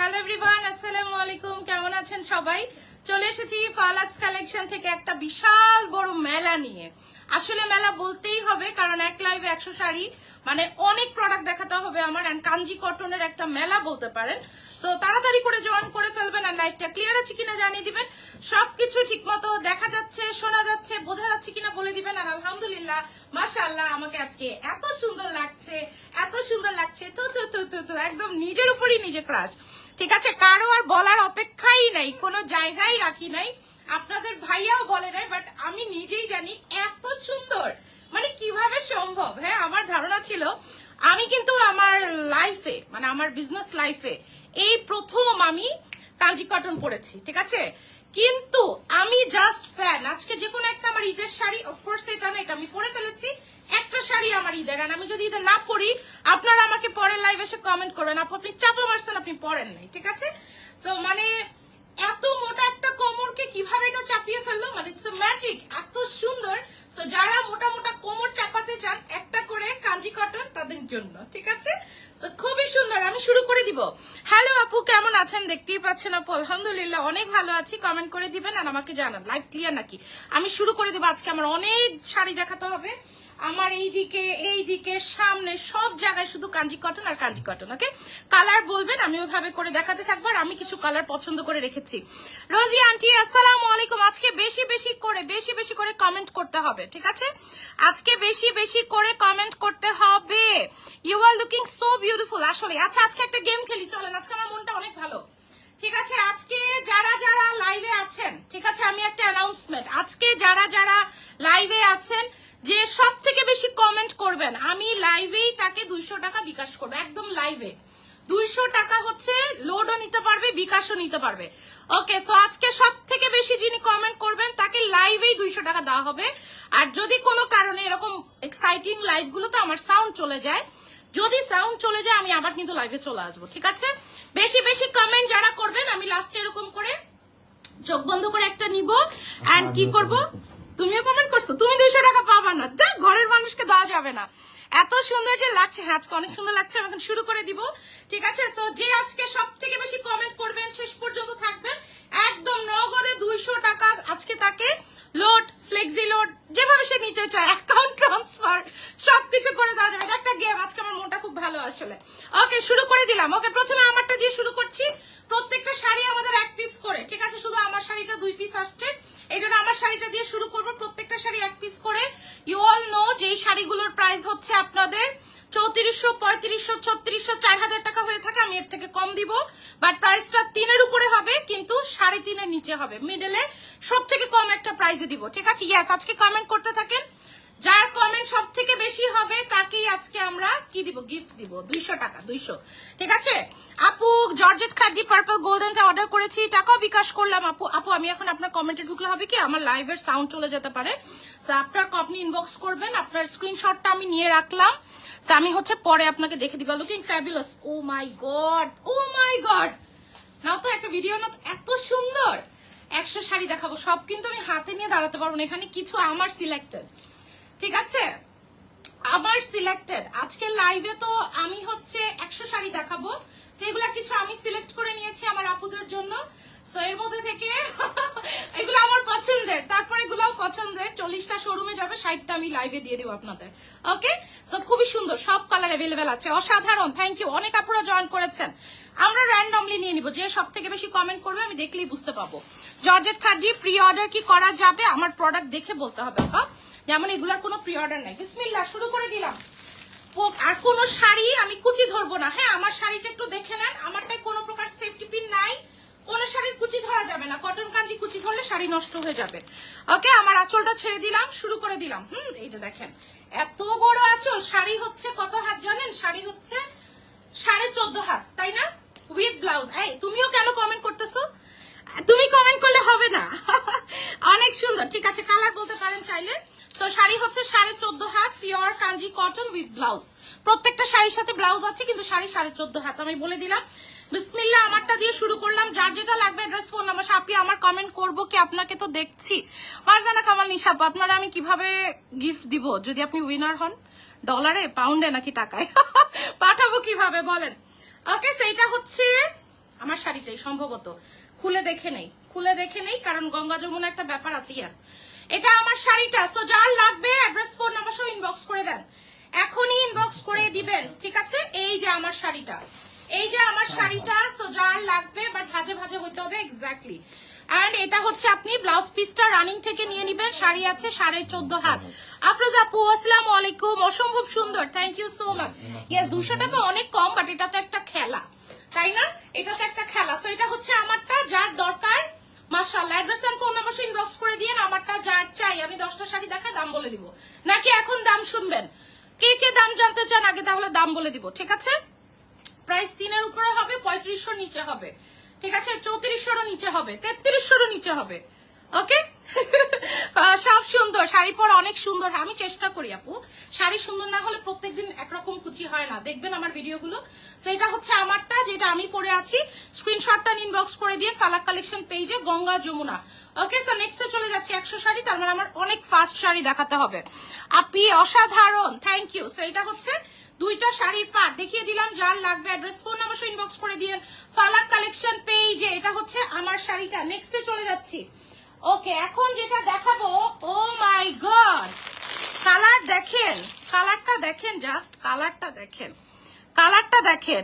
Hello everyone, আসসালামু আলাইকুম। কেমন আছেন সবাই? চলে এসেছি ফালাক্স কালেকশন থেকে একটা বিশাল বড় মেলা নিয়ে। আসলে মেলা বলতেই হবে, কারণ এক লাইভে 100 শাড়ি মানে অনেক প্রোডাক্ট দেখাতে হবে আমার। এন্ড কাঞ্জি কটনের একটা মেলা বলতে পারেন। সো তাড়াতাড়ি করে জয়েন করে ফেলবেন আর লাইভটা ক্লিয়ার আছে কিনা জানিয়ে দিবেন। সবকিছু ঠিকমতো দেখা যাচ্ছে, শোনা যাচ্ছে, বোঝা যাচ্ছে কিনা বলে দিবেন। আর আলহামদুলিল্লাহ, মাশাআল্লাহ, আমাকে আজকে এত সুন্দর লাগছে, এত সুন্দর লাগছে। তো একদম নিজের উপরই নিজে ক্রাশ। ঠিক আছে, কারো আর বলার অপেক্ষাই নাই, কোনো জায়গায় রাখি নাই। আপনাদের ভাইয়াও বলে নাই, বাট আমি নিজেই জানি এত সুন্দর মানে কিভাবে সম্ভব। হ্যাঁ, আমার ধারণা ছিল, আমি কিন্তু আমার লাইফে মানে আমার বিজনেস লাইফে এই প্রথম আমি কাঞ্জি কটন পরেছি। ঠিক আছে, কিন্তু আমি জাস্ট ফ্যান। আজকে যে কোনো একটা আমার ঈদের শাড়ি, অফকোর্স এটা না, এটা আমি পরে ফেলেছি। একটা শাড়ি আমার ঈদের, আর আমি যদি ঈদের না পরি, আপনারা আমাকে পরের লাইভ এসে কমেন্ট করেন, আপনি চাপা মারছেন, আপনি পরেন নাই। ঠিক আছে, সো মানে এত মোটা একটা কোমরকে কিভাবে এটা চাপিয়ে ফেললো, মানে ইটস আ ম্যাজিক, এত সুন্দর। সো যারা মোটা মোটা কোমর চাপাতে চান, একটা করে কাঞ্জি কটন তাদের জন্য। ঠিক আছে, সো খুবই সুন্দর। আমি শুরু করে দিব। হ্যালো আপু, কেমন আছেন? দেখতেই পাচ্ছেন আপু, আলহামদুলিল্লাহ অনেক ভালো আছি। কমেন্ট করে দিবেন আর আমাকে জানান লাইভ ক্লিয়ার নাকি। আমি শুরু করে দিব। আজকে আমার অনেক শাড়ি দেখাতে হবে। আমার এইদিকে সামনে সব জায়গায় শুধু কাঞ্জি কটন আর কাঞ্জি কটন। ওকে, কালার বলবেন, আমি ওইভাবে করে দেখাতে থাকবো। আর আমি কিছু কালার পছন্দ করে রেখেছি। রোজি আন্টি, আসসালামু আলাইকুম। আজকে বেশি বেশি করে কমেন্ট করতে হবে। ঠিক আছে, আজকে বেশি করে কমেন্ট করতে হবে। You are looking so beautiful. আসলে আচ্ছা, আজকে একটা গেম খেলি, চলেন। আজকে আমার মনটা অনেক ভালো। ঠিক আছে, আজকে যারা যারা লাইভে আছেন, ঠিক আছে, আমি একটা অ্যানাউন্সমেন্ট। আজকে যারা যারা লাইভে আছেন, যে সব থেকে বেশি কমেন্ট করবেন, আমি লাইভেই তাকে 200 টাকা বিকাশ করবো। একদম লাইভে 200 টাকা হচ্ছে, লোডও নিতে পারবে, বিকাশও নিতে পারবে। ওকে, সো আজকে সব থেকে বেশি যিনি কমেন্ট করবেন তাকে লাইভেই 200 টাকা দেওয়া হবে। আর যদি কোনো কারণে এরকম এক্সাইটিং লাইভ গুলো তো আমার সাউন্ড চলে যায়, যদি সাউন্ড চলে যায় আমি আবার কিন্তু লাইভে চলে আসবো। ঠিক আছে, বেশি কমেন্ট যারা করবেন, আমি লাস্টে এরকম করে চোখ বন্ধ করে একটা নিব। এন্ড কি করব, তুমিও কমেন্ট করছো, তুমি 200 টাকা পাবা না, যা, ঘরের মানুষকে দেওয়া যাবে না। এত সুন্দর যে লাগছে, হ্যাঁ আজকে অনেক সুন্দর লাগছে। আমি এখন শুরু করে দিব। ঠিক আছে, তো যে আজকে সব থেকে বেশি কমেন্ট করবেন, শেষ পর্যন্ত থাকবেন, একদম নগদে 200 টাকা আজকে তাকে লোড, ফ্লেক্সি লোড, যেভাবে সে নিতে চায়, অ্যাকাউন্ট ট্রান্সফার সবকিছু করে দেওয়া যাবে। এটা একটা গেম। আজকে আমার মনটা খুব ভালো আসলে। ওকে, শুরু করে দিলাম। ওকে, প্রথমে আমারটা দিয়ে শুরু করছি। প্রত্যেকটা শাড়ি আমাদের 1 পিস করে। ঠিক আছে, শুধু আমার শাড়িটা 2 পিস আসছে, এই জন্য আমার শাড়িটা দিয়ে শুরু করবো। প্রত্যেকটা শাড়ি 1 পিস করে। ইউ অল নো যে এই শাড়িগুলোর প্রাইস হচ্ছে আপনাদের 3400, 3500, 3600, 4000 টাকা হয়ে থাকে। আমি এর থেকে কম দিব, বাট প্রাইসটা 3-এর উপরে হবে, কিন্তু 3.5-এর নিচে হবে। মিডলে সব থেকে কম একটা প্রাইসে দিব। ঠিক আছে, ইয়েস, আজকে কমেন্ট করতে থাকেন। যার কমেন্ট সব থেকে বেশি হবে তাকেই আজকে আমরা কি দিব, গিফট দিব 200 টাকা। 200। ঠিক আছে আপু, জর্জেট খাদি পার্পল গোল্ডেনটা অর্ডার করেছি, টাকাও বিকাশ করলাম। আপু আমি এখন আপনার কমেন্টে ঢুকলে হবে কি, আমার লাইভের সাউন্ড চলে যেতে পারে। সো আপনার আপনি ইনবক্স করবেন, আপনার স্ক্রিনশটটা আমি নিয়ে রাখলাম। সো আমি হচ্ছে পরে আপনাকে দেখে দিব। Looking fabulous. Oh my god, oh my god, now তো একটা ভিডিও, না এত সুন্দর। 100 শাড়ি দেখাবো, সব কিন্তু আমি হাতে নিয়ে দাঁড়াতে পারবো না। এখানে কিছু আমার সিলেক্টেড। ঠিক আছে, আমার সিলেক্টেড। আজকে লাইভে তো আমি হচ্ছে 100 শাড়ি দেখাবো, সেগুলা কিছু আমি সিলেক্ট করে নিয়েছি আমার আপুদের জন্য। সো এর মধ্যে থেকে এগুলো আমার পছন্দের, তারপরে এগুলাও পছন্দের। 40টা শোরুমে যাবে, 60টা আমি লাইভে দিয়ে দেবো আপনাদের। ওকে, সো খুবই সুন্দর, সব কালার অ্যাভেলেবেল আছে, অসাধারণ। থ্যাংক ইউ, অনেক আপুরা জয়েন করেছেন। আমরা র্যান্ডমলি নিয়ে নিব, যে সব থেকে বেশি কমেন্ট করবে আমি দেখলেই বুঝতে পাবো। জর্জেট খাদি প্রি অর্ডার কি করা যাবে? আমার প্রোডাক্ট দেখে বলতে হবে আপা, যেমন এগুলার কোনো প্রি অর্ডার নাই। বিসমিল্লাহ, শুরু করে দিলাম। আর কোনো শাড়ি আমি কুচি ধরবো না। হ্যাঁ, আমার শাড়িটা একটু দেখে নেন, আমারটায় কোনো প্রকার সেফটি পিন নাই, কোনো শাড়ির কুচি ধরা যাবে না। কটন কাঞ্জি কুচি ধরলে শাড়ি নষ্ট হয়ে যাবে। ওকে, আমার আঁচলটা ছেড়ে দিলাম, শুরু করে দিলাম। এইটা দেখেন, এত বড় আঁচল। শাড়ি হচ্ছে কত হাত জানেন? শাড়ি হচ্ছে 14.5 হাত, তাই না? With blouse. এই তুমিও কেন কমেন্ট করতেছো? তুমি কমেন্ট করলে হবে না। অনেক সুন্দর। ঠিক আছে, কালার বলতে পারেন চাইলে। তো শাড়ি হচ্ছে 14.5 হাত, pure Kanji cotton with blouse. প্রত্যেকটা শাড়ির সাথে ব্লাউজ আছে, কিন্তু শাড়ি 14.5 হাত। আমি বলে দিলাম। বিসমিল্লাহ, আমারটা দিয়ে শুরু করলাম। যার যেটা লাগবে অ্যাড্রেস, ফোন নাম্বার, আপনি আমার কমেন্ট করবো কি? আপনাকে তো দেখছি। মারজানা কামাল নিশাপ, আপনারা আমি কিভাবে গিফট দিব যদি আপনি উইনার হন? ডলারে, পাউন্ডে নাকি টাকায়? পাঠাবো কিভাবে বলেন? ওকে, সেইটা হচ্ছে আমার শাড়িটাই সম্ভবত, খুলে দেখে নেই কারণ গঙ্গা যমুনা একটা ব্যাপার আছে। ইয়েস, এটা আমার শাড়িটা। সো যার লাগবে অ্যাড্রেস ফোন নাম্বার সহ ইনবক্স করে দেন, এখনই ইনবক্স করে দিবেন, ঠিক আছে? এই যে আমার শাড়িটা, সো যার লাগবে, বাট ভাজে ভাজে হইতে হবে এক্স্যাক্টলি। এন্ড এটা হচ্ছে আপনি ব্লাউজ পিসটা রানিং থেকে নিয়ে নিবেন। শাড়ি আছে 14.5 হাত। আফরোজ আপু আসসালামু আলাইকুম, অসম্ভব সুন্দর, thank you so much. Yes, 200 টাকা অনেক কম, বাট এটা তো একটা খেলা, তাই না? এটা তো একটা খেলা। সো এটা হচ্ছে আমারটা, যার দরকার মাশাআল্লাহ address and phone number inbox করে দিয়েন। আমারটা যার চাই, আমি 10টা শাড়ি দেখায় দাম বলে দিব, নাকি এখন দাম শুনবেন? কে দাম জানতে চান আগে, তাহলে দাম বলে দিব, ঠিক আছে? প্রাইস 3 উপরে হবে, 3500 নিচে হবে, ঠিক আছে? 3400 নিচে হবে, 3300 নিচে হবে। ওকে সব সুন্দর, শাড়ি পরা অনেক সুন্দর। আমি চেষ্টা করি আপু, শাড়ি সুন্দর না হলে প্রত্যেকদিন একরকম কুচি হয় না, দেখবেন আমার ভিডিওগুলো। সেটা হচ্ছে আমারটা, যেটা আমি পরে আছি। স্ক্রিনশটটা ইনবক্স করে দিয়ে ফালাক কালেকশন পেজে গঙ্গা যমুনা। ওকে, সো নেক্সটে চলে যাচ্ছে 100 শাড়ি, তার মানে আমার অনেক ফাস্ট শাড়ি দেখাতে হবে। আপি অসাধারণ, থ্যাংক ইউ। সো এটা হচ্ছে 2টা শাড়ির পাট দেখিয়ে দিলাম। যার লাগবে অ্যাড্রেস ফোন নাম্বার ইনবক্স করে দিয়েন ফালাক কালেকশন পেজে। এটা হচ্ছে আমার শাড়িটা। নেক্সটে চলে যাচ্ছি। ওকে, এখন যেটা দেখাবো, ও মাই গড, কালার দেখেন, কালারটা দেখেন, জাস্ট কালারটা দেখেন, কালারটা দেখেন,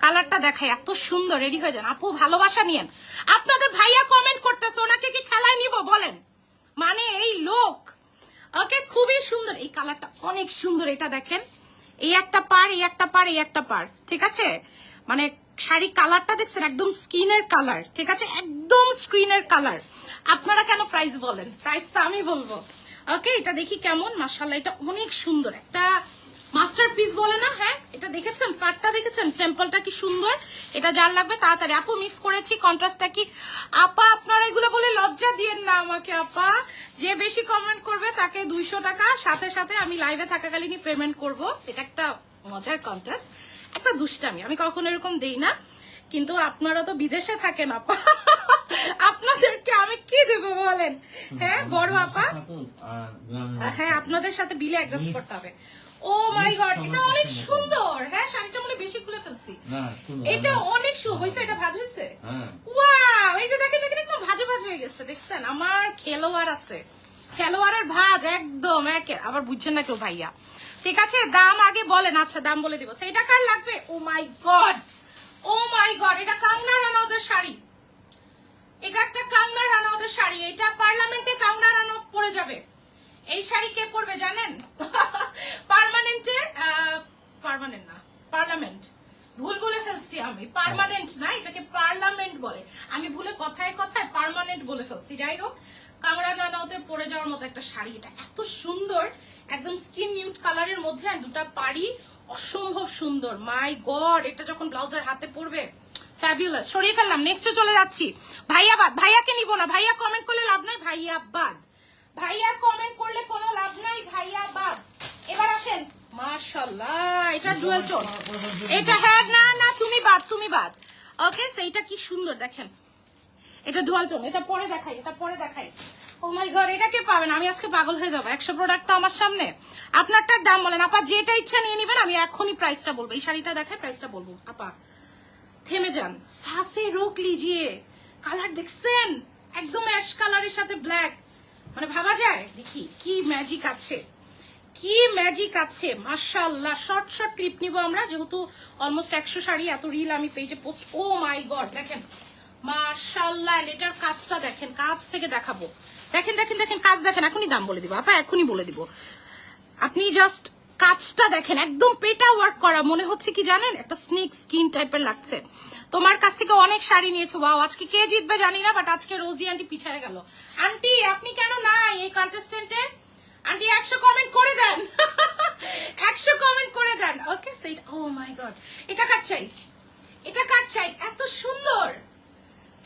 কালারটা দেখাই, এত সুন্দর। রেডি হয়ে যান আপু, ভালোবাসা নিয়েন। আপনাদের ভাইয়া কমেন্ট করতেছে, ওনাকে কি খেলায় নিব বলেন, মানে এই লোক। ওকে, খুবই সুন্দর, এই কালারটা অনেক সুন্দর। এটা দেখেন, এই একটা পার, এই একটা পার, এই একটা পার, ঠিক আছে? মানে শাড়ি কালারটা দেখছেন, একদম স্কিনের কালার, ঠিক আছে? একদম স্ক্রিনের কালার। আপনারা কেন প্রাইস বলেন? প্রাইস তো আমি বলবো। ওকে, এটা দেখি কেমন, মাশাআল্লাহ এটা অনেক সুন্দর, একটা মাস্টারপিস বলে না? হ্যাঁ, এটা দেখেছেন, পাটটা দেখেছেন, টেম্পলটা কি সুন্দর। এটা যার লাগবে তাড়াতাড়ি। আপু মিস করেছি, কন্ট্রাস্টটা কি? আপা আপনারা এগুলো বলে লজ্জা দিয়েন না আমাকে আপা। যে বেশি কমেন্ট করবে তাকে 200 টাকা সাথে সাথে আমি লাইভে থাকাকালীনই পেমেন্ট করব। এটা একটা মজার কন্টেস্ট, একটা দুষ্টামি, আমি কখনো এরকম দেই না। কিন্তু আপনারা তো বিদেশে থাকেন আপা, আপনাদেরকে আমি কি দেবো বলেন? হ্যাঁ বড় আপা, হ্যাঁ আপনাদের সাথে বিলে অ্যাডজাস্ট করতে হবে। ও মাই গড, এটা অনেক সুন্দর। হ্যাঁ, শাড়িটা মনে বেশি খুলে ফেলছি। এটা অনেক সুন্দর হয়েছে। এটা ভাজ হয়েছে, ওয়াও। এই যে দেখেন দেখেন, একদম ভাজে ভাজ হয়ে গেছে, দেখছেন? আমার খেলোয়াড় আছে, খেলোয়াড়ের ভাজ একদম একের। আবার বুঝছেন না কেউ ভাইয়া, ঠিক আছে? দাম আগে বলেন। আচ্ছা, দাম বলে দিব। সেইটা কার লাগবে? ও my god, oh my god, এটা কাঙ্গনা রানাউতের শাড়ি। এটা একটা কাঙ্গনা রানাউতের শাড়ি। এটা পার্লামেন্টে কাঙ্গনা রানাউত পরে যাবে। এই শাড়ি কে পরবে জানেন? পার্মানেন্টে, পার্মানেন্ট না, পার্লামেন্ট, ভুল বলে ফেলছি আমি। পার্মানেন্ট না, এটাকে পার্লামেন্ট বলে। আমি ভুলে কথায় কথায় পার্মানেন্ট বলে ফেলছি। যাই হোক, কাঙ্গনা রানাউতের পরে যাওয়ার মতো একটা শাড়ি। এটা এত সুন্দর, একদম স্কিন নিউড কালারের মধ্যে, আর দুটা পাড়ি অসম্ভব সুন্দর। মাই গড, এটা যখন ব্লাউজের হাতে পড়বে ফ্যাবুলাস। সরিয়ে ফেললাম, নেক্সটে চলে যাচ্ছি। ভাইয়া বাদ, ভাইয়াকে নিব না। ভাইয়া কমেন্ট করলে লাভ নাই, ভাইয়া বাদ। ভাইয়া কমেন্ট করলে কোনো লাভ নাই, ভাইয়া বাদ। এবার আসেন, মাশাআল্লাহ এটা ডুয়াল টোন। এটা হ্যাঁ, না না তুমি বাদ, তুমি বাদ। ওকে, সেইটা কি সুন্দর দেখেন, এটা ডুয়াল টোন। এটা পরে দেখাই, এটা পরে দেখাই। ও মাই গড, এটা কে পাবেন? আমি আজকে পাগল হয়ে যাবো। 100 প্রোডাক্ট তো আমার সামনে। আপনারটার দাম বলেন আপা, যেটা ইচ্ছা নিয়ে নিবেন। আমি এখনই প্রাইসটা বলবো। এই শাড়িটা দেখায়, প্রাইসটা বলবো। আপা থেমে যান, সাসে রোক লিজিয়ে। কালার দেখছেন, একদম অ্যাশ কালারের সাথে ব্ল্যাক, মানে ভাবা যায়। দেখি কি ম্যাজিক আছে, কি ম্যাজিক আছে, মাশাআল্লাহ। শর্ট শর্ট ক্লিপ নিব আমরা, যেহেতু অলমোস্ট 100 শাড়ি, এত রিল আমি পেজে পোস্ট। ও মাই গড, দেখেন মাশাআল্লাহ। এটার কাজটা দেখেন, কাজ থেকে দেখাবো। দেখেন দেখেন দেখেন, কাজ দেখেন। এখনই দাম বলে দিব আপা, এখনই বলে দিব। আপনি জাস্ট কাজটা দেখেন, একদম পেটা ওয়ার্ক করা। মনে হচ্ছে কি জানেন, একটা স্নেক স্কিন টাইপের লাগছে। তোমার কাছ থেকে অনেক শাড়ি নিয়েছো। ওয়াও, আজকে কে জিতবে জানি না, বাট আজকে রোজি আন্টি পিছায় গেল। আন্টি আপনি কেন নাই এই কন্টেস্টেন্টে? আন্টি 100 কমেন্ট করে দেন, 100 কমেন্ট করে দেন। ওকে, সেইটা, ও মাই গড, এটা কার চাই, এটা কার চাই? এত সুন্দর,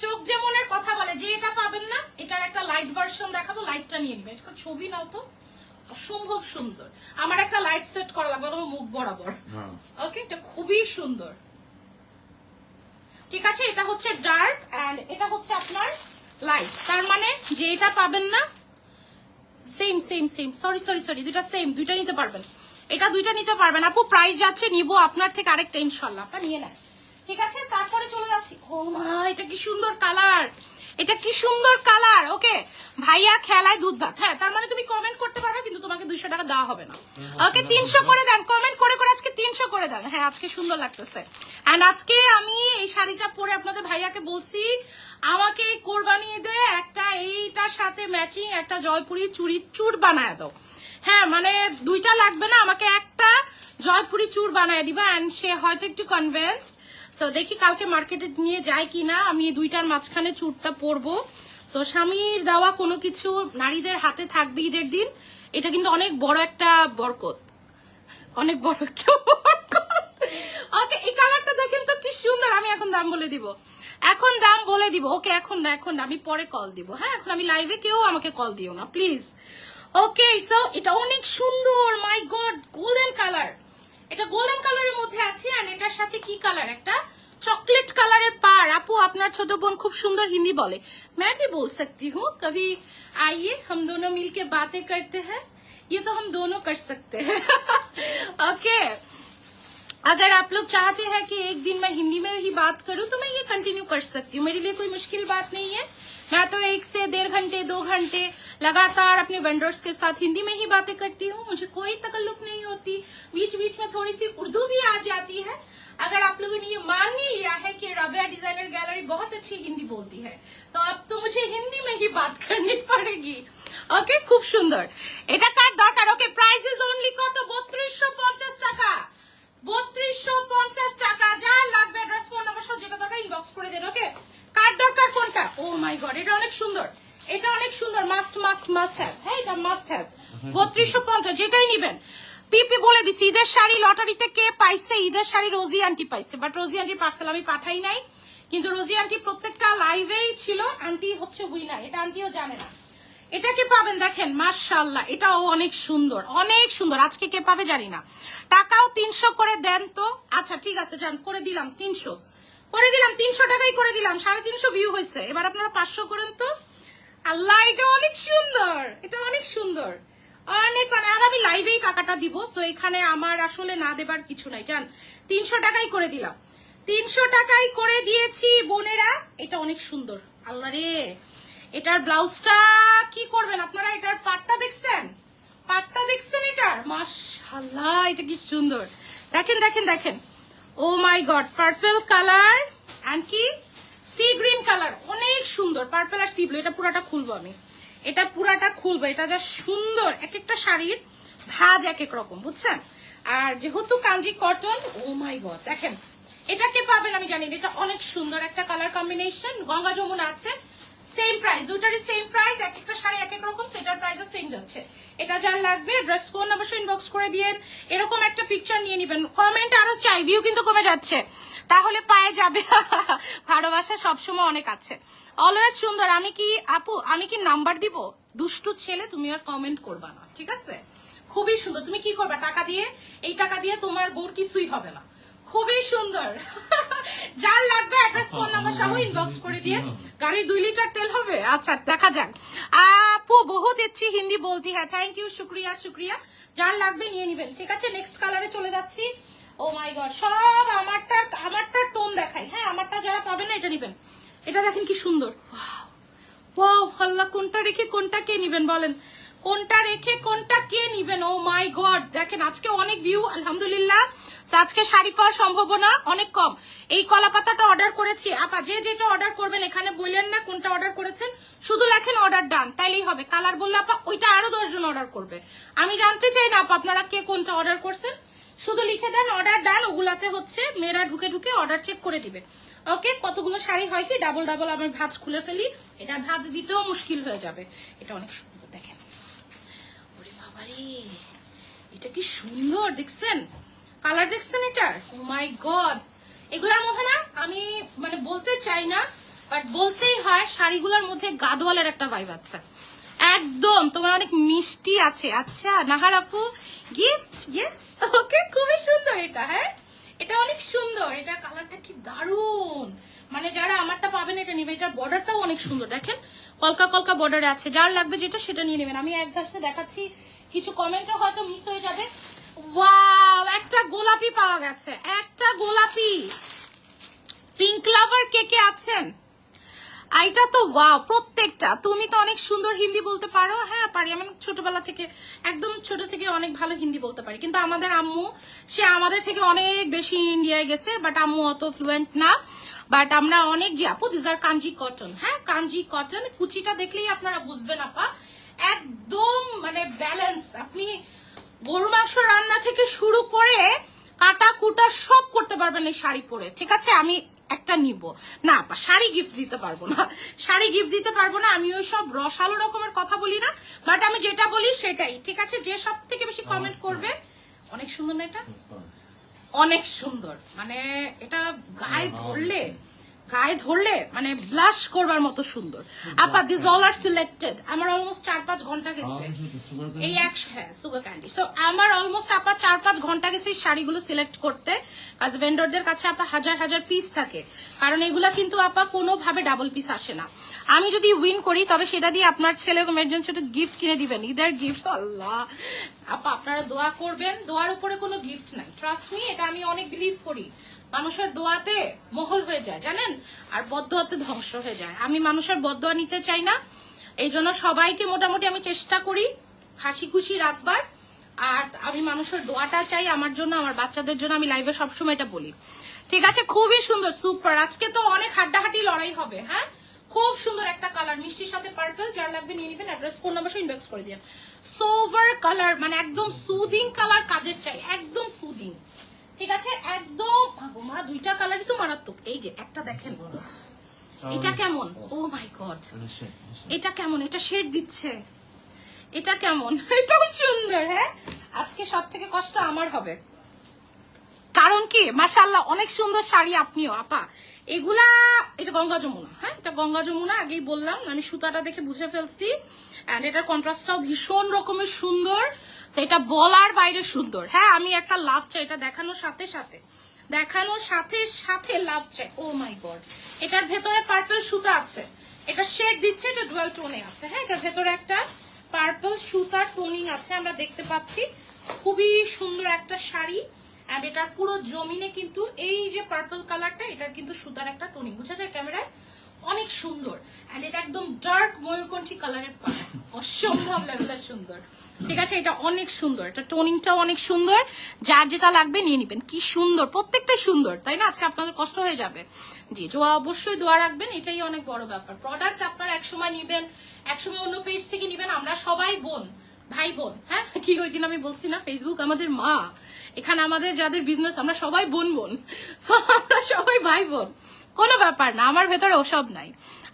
চোখ যে মনের কথা বলে। যে এটা পাবেন না, এটার একটা লাইট ভার্সন দেখাবো, লাইটটা নিয়ে নিবেন। এটা ছবি নাও তো, অসম্ভব সুন্দর। আমার একটা লাইট সেট করা লাগবে আমার মুখ বরাবর। ওকে, এটা খুবই সুন্দর, ঠিক আছে? এটা হচ্ছে ডার্ক এন্ড এটা হচ্ছে আপনার লাইট, তার মানে যে এটা পাবেন না, same same same, sorry sorry sorry, দুইটা সেম, দুইটা নিতে পারবেন। এটা দুইটা নিতে পারবেন আপু। প্রাইস যাচ্ছে, নিব আপনার থেকে আরেকটা ইনশাআল্লাহ। আপা নিয়ে নেন, ঠিক আছে, তারপরে চলে যাচ্ছি। ও মা, এটা কি সুন্দর কালার, এটা কি সুন্দর কালার। ওকে ভাইয়া খেলায় দুধ ভাত, হ্যাঁ তার মানে তুমি কমেন্ট করতে পারবে কিন্তু তোমাকে 200 টাকা দেওয়া হবে না। ওকে 300 করে দেন, কমেন্ট করে করে আজকে 300 করে দেন। হ্যাঁ আজকে সুন্দর লাগতেছে। এন্ড আজকে আমি এই শাড়িটা পরে আপনাদের ভাইয়াকে বলছি আমাকে এই কোরবানি ঈদে একটা এইটার সাথে ম্যাচিং একটা জয়পুরি চুড়ি চুর বানায় দাও। হ্যাঁ মানে দুইটা লাগবে না, আমাকে একটা জয়পুরি চুর বানায় দিবা। এন্ড সে হয়তো একটু কনভিন্সড, সো দেখি কালকে মার্কেটে নিয়ে যায় কিনা। আমি এই দুইটার মাঝখানে চুরটা পরবো। সো স্বামীর দেওয়া কোনো কিছু নারীদের হাতে থাকবে ঈদের দিন, এটা কিন্তু অনেক বড় একটা বরকত, অনেক বড় একটা বরকত। ওকে এই কালারটা দেখেন তো কি সুন্দর। আমি এখন দাম বলে দিব, এখন দাম বলে দিব। ওকে এখন না, এখন না, আমি পরে কল দিব। হ্যাঁ এখন আমি লাইভে, কেউ আমাকে কল দিও না প্লিজ। ওকে সো এটা অনেক সুন্দর, মাই গড গোল্ডেন কালার, এটা গোল্ডেন কালারের মধ্যে আছে। আর এটার সাথে কি কালার, একটা চকলেট কালারের পার। আপু আপনার ছোট বোন খুব সুন্দর হিন্দি বলে, मैं भी बोल सकती हूँ, कभी आइए हम दोनों मिलके बातें करते हैं, ये तो हम दोनों कर सकते हैं। ओके अगर आप लोग चाहते हैं कि एक दिन मैं हिंदी में ही बात करूं तो मैं ये कंटिन्यू कर सकती हूँ, मेरे लिए कोई मुश्किल बात नहीं है। मैं तो 1 से 1.5 घंटे 2 घंटे लगातार अपने वेंडर्स के साथ हिंदी में ही बातें करती हूँ, मुझे कोई तकल्लुफ नहीं होती। बीच बीच में थोड़ी सी उर्दू भी आ जाती है। अगर आप लोगों ने ये मान ही लिया है कि राबिया डिजाइनर गैलरी बहुत अच्छी हिंदी बोलती है, तो अब तो मुझे हिंदी में ही बात करनी पड़ेगी। ओके खूब सुंदर, এটা কার দরকার। ওকে প্রাইস ইজ অনলি কত, 3250 টাকা, 3250 টাকা। যা লাগবে অ্যাড্রেস ফোন নাম্বার সব যেটা দরকার ইনবক্স করে দেন। ওকে কার দরকার কোনটা। ও মাই গড এটা অনেক সুন্দর, এটা অনেক সুন্দর, মাস্ট মাস্ট মাস্ট হ্যাভ। হ্যাঁ এটা মাস্ট হ্যাভ, 3250 যেটাই নিবেন। পিপি বলে দিছি ঈদের শাড়ি লটারিতে কে পাইছে, ঈদের শাড়ি রোজি আন্টি পাইছে, বাট রোজি আন্টির পার্সেল আমি পাঠাই নাই, কিন্তু রোজি আন্টি প্রত্যেকটা লাইভেই ছিল। আন্টি হচ্ছে উইনার, এটা আন্টিও জানে না। এটা কে পাবেন দেখেন, মাশাআল্লাহ এটাও অনেক সুন্দর, অনেক সুন্দর। আজকে কে পাবে জানি না। টাকাও 300 করে দেন তো। আচ্ছা ঠিক আছে যান, করে দিলাম 300 করে দিলাম, 300 টাকাই করে দিলাম। 350 ভিউ হয়েছে, এবার আপনারা 500 করেন তো। আল্লাহ এটা অনেক সুন্দর, এটা অনেক সুন্দর, অনেক। আর আমি লাইভেই টাকাটা দিব, সো এখানে আমার আসলে না দেবার কিছু নাই। জান 300 টাকাই করে দিলাম, 300 টাকাই করে দিয়েছি বোনেরা। এটা অনেক সুন্দর। আল্লাহ রে এটার ব্লাউজটা কি করবেন আপনারা, এটার পাটটা দেখছেন, পাটটা দেখছেন এটার, মাশাআল্লাহ এটা কি সুন্দর। দেখেন দেখেন দেখেন, ও my god purple colour and কি সি গ্রিন কালার, অনেক সুন্দর। পার্পল আর সি ব্লু, এটা পুরাটা খুলবো আমি, এটা পুরাটা খুলবো। এটা যা সুন্দর, এক একটা শাড়ির ভাজ এক এক রকম বুঝছেন। আর যেহেতু কাঞ্জি কটন, ও মাই গড দেখেন এটা কে পাবেন আমি জানি। এটা অনেক সুন্দর একটা কালার কম্বিনেশন, গঙ্গা যমুনা আছে, সেম প্রাইস, দুটারই সেম প্রাইস, এক একটা শাড়ি এক এক রকম, সেটার প্রাইসও সেম যাচ্ছে। এটা যার লাগবে ড্রেস ফোন অবশ্যই ইনবক্স করে দিয়েন, এরকম একটা পিকচার নিয়ে নেবেন। কমেন্ট আরো চাই, ভিউ কিন্তু কমে যাচ্ছে, তাহলে পায়ে যাবে। ভালোবাসা সবসময় অনেক আছে, অলওয়েজ সুন্দর। আমি কি আপু, আমি কি নাম্বার দিব, দুষ্টু ছেলে তুমি আর কমেন্ট করবা না, ঠিক আছে। খুবই সুন্দর, তুমি কি করবা টাকা দিয়ে, এই টাকা দিয়ে তোমার বোর কিছুই হবে না। খুবই সুন্দর। যার লাগবে অ্যাড্রেস ফোন নাম্বার সহ ইনবক্স করে দিয়ে। গাড়ির 2 লিটার তেল হবে। আচ্ছা দেখা যাক। আপু বহুত अच्छी হিন্দি বলতি হ্যাঁ, থ্যাংক ইউ, শুক্রিয়া শুক্রিয়া। যার লাগবে নিয়ে নেবেন, ঠিক আছে। নেক্সট কালারে চলে যাচ্ছি। ও মাই গড সব আমারটা টোন দেখাই। হ্যাঁ আমারটা যারা পাবে না এটা নেবেন। এটা দেখেন কি সুন্দর, ওয়াও আল্লাহ, কোনটা রেখে কোনটা কে নেবেন বলেন, কোনটা রেখে কোনটা কে নেবেন। ও মাই গড দেখেন আজকে অনেক ভিউ আলহামদুলিল্লাহ। আজকে শাড়ি পাওয়ার সম্ভাবনা অনেক কম। এই কলা পাতাটা অর্ডার করেছি আপা, যে যেটা অর্ডার করবেন এখানে বললেন না কোনটা অর্ডার করেছেন, শুধু লেখেন অর্ডার ডান, তাইলেই হবে। কালার বললে আপা ওইটা আরো 10 জন অর্ডার করবে। আমি জানতে চাই না আপা আপনারা কে কোনটা অর্ডার করছেন, শুধু লিখে দেন অর্ডার ডান। ওগুলাতে হচ্ছে মেয়েরা ঢুকে ঢুকে অর্ডার চেক করে দিবে। ওকে কতগুলো শাড়ি হয় কি ডাবল ডাবল আমি ভাঁজ খুলে ফেলি, এটা ভাঁজ দিতেও মুশকিল হয়ে যাবে। এটা অনেক সুন্দর দেখেন, ওরে বাবারে এটা কি সুন্দর দেখছেন, কালার দেখছেন এটার, ও মাই গড। এগুলার মধ্যে না আমি মানে বলতে চাই না, বাট বলতেই হয় শাড়িগুলোর মধ্যে গাদওয়ালের একটা ভাইব আছে একদম, তোমার অনেক মিষ্টি আছে। আচ্ছা নাহার আপু গিফট, ইয়েস ওকে খুবই সুন্দর এটা। হ্যাঁ এটা অনেক সুন্দর, এটা কালারটা কি দারুন। মানে যারা আমারটা পাবেন এটা নেবে। এটার বর্ডারটাও অনেক সুন্দর দেখেন, কলকা কলকা বর্ডারে আছে। যার লাগবে যেটা সেটা নিয়ে নেবেন। আমি এক ধারে দেখাচ্ছি, কিছু কমেন্টও হয়তো মিস হয়ে যাবে। ওয়াও একটা গোলাপি পাওয়া গেছে, একটা গোলাপি, পিঙ্ক লাভার কে কে আছেন? এটা তো ওয়াও, প্রত্যেকটা। তুমি তো অনেক সুন্দর হিন্দি বলতে পারো। হ্যাঁ পারি, আমি ছোটবেলা থেকে, একদম ছোট থেকে অনেক ভালো হিন্দি বলতে পারি। কিন্তু আমাদের আম্মু, সে আমাদের থেকে অনেক বেশি ইন্ডিয়ায় গেছে, বাট আম্মু অত ফ্লুয়েন্ট না। বাট আমরা অনেক, যে আপু দিস আর কাঞ্জি কটন। হ্যাঁ কাঞ্জি কটন, কুচিটা দেখলেই আপনারা বুঝবেন আপা, একদম মানে ব্যালেন্স। আপনি গরু মাংস রান্না থেকে শুরু করে কাটা কুটা সব করতে পারবেন এই শাড়ি পরে। ঠিক আছে, আমি একটা নিব না আপা, শাড়ি গিফট দিতে পারবো না, শাড়ি গিফট দিতে পারবো না। আমি ওই সব রসালো রকমের কথা বলি না, বাট আমি যেটা বলি সেটাই। ঠিক আছে, যে সব থেকে বেশি কমেন্ট করবে, অনেক সুন্দর না এটা, অনেক সুন্দর, মানে এটা গায়ে ধরলে মানে ব্লাশ করবার মতো সুন্দর। আপা দিস অল আর সিলেক্টেড। আমার অলমোস্ট 4-5 ঘন্টা গেছে এই হ্যাঁ সুগার ক্যান্ডি। সো আমার অলমোস্ট আপা 4-5 ঘন্টা গেছে এই শাড়িগুলো সিলেক্ট করতে, কাজ ভেন্ডরদের কাছে আপা হাজার হাজার পিস থাকে, কারণ এগুলা কিন্তু আপা কোনোভাবে ডাবল পিস আসে না। আমি যদি উইন করি তবে সেটা দিয়ে আপনার ছেলে এমার্জেন্সি গিফট কিনে দিবেন, ঈদের গিফট। আল্লাহ আপা আপনারা দোয়া করবেন, দোয়ার উপরে কোনো গিফট নাই, ট্রাস্ট মি, এটা আমি অনেক বিলিভ করি। মানুষের দোয়াতে মহল হয়ে যায় জানেন, আর বদদোয়াতে ধ্বংস হয়ে যায়। আমি মানুষের বদদোয়া নিতে চাই না, এই জন্য সবাইকে মোটামুটি আমি চেষ্টা করি হাসি খুশি রাখবার। আর আমি মানুষের দোয়াটা চাই আমার জন্য, আমার বাচ্চাদের জন্য। আমি লাইভে সবসময় এটা বলি। ঠিক আছে, খুবই সুন্দর, সুপার। আজকে তো অনেক হাড্ডাহাড্ডি লড়াই হবে। হ্যাঁ খুব সুন্দর একটা কালার, মিষ্টির সাথে পার্পল, যার লাগবে নিয়ে নিবেন। অ্যাড্রেস ফোন নাম্বার ইনবক্স করে দিন। সোভার কালার, মানে একদম সুদিং কালার, কাদের চাই একদম সুদিং। ঠিক আছে, একদম মা দুইটা কালারই তো মারাত্মক। এই যে একটা দেখেন, এটা কেমন, ও মাই গড, এটা কেমন, এটা শেড দিচ্ছে, এটা কেমন, এটাও সুন্দর। হ্যাঁ আজকে সব থেকে কষ্ট আমার হবে, কারণ কি মাশাআল্লাহ অনেক সুন্দর শাড়ি। আপনিও আপা এগুলা, এটা গঙ্গা যমুনা। হ্যাঁ এটা গঙ্গা যমুনা, আগেই বললাম, আমি সুতাটা দেখে বুঝে ফেলছি। এন্ড এটার কন্ট্রাস্টটাও ভীষণ রকমের সুন্দর, এটা বলার বাইরে সুন্দর। হ্যাঁ আমি একটা লাভ চাই, এটা দেখানোর সাথে সাথে লাভ চাই। ও মাই গড, এটার ভেতরে পার্পল সুতা আছে, এটা শেড দিচ্ছে, এটা ডুয়াল টোনে আছে। হ্যাঁ এটার ভেতরে একটা পার্পল সুতার টোনিং আছে, আমরা দেখতে পাচ্ছি। খুবই সুন্দর একটা শাড়ি। এন্ড এটার পুরো জমিনে কিন্তু এই যে পার্পল কালারটা, এটার কিন্তু সুতার একটা টোনিং বুঝা যায় ক্যামেরায়, অনেক সুন্দর। এন্ড এটা একদম ডার্ক ময়ূরকণ্ঠী কালারের পাড়া, অসম্ভব লেভেলের সুন্দর। ঠিক আছে, এটা অনেক সুন্দর, এটা টোনিংটাও অনেক সুন্দর। যার যেটা লাগবে নিয়ে নিবেন। কি সুন্দর, প্রত্যেকটাই সুন্দর, তাই না? আজকে আপনাদের কষ্ট হয়ে যাবে। জি জোয়া, অবশ্যই দোয়া রাখবেন, এটাই অনেক বড় ব্যাপার। প্রোডাক্ট আপনারা একসময় নিবেন, একসময় অন্য পেজ থেকে নিবেন। আমরা সবাই বোন, ভাই বোন। হ্যাঁ কি ওই দিন আমি বলছি না, ফেসবুক আমাদের মা, এখানে আমাদের যাদের বিজনেস, আমরা সবাই বোন, সো আমরা সবাই ভাই বোন, কোনো ব্যাপার না, আমার ভেতরে ওসব নাই।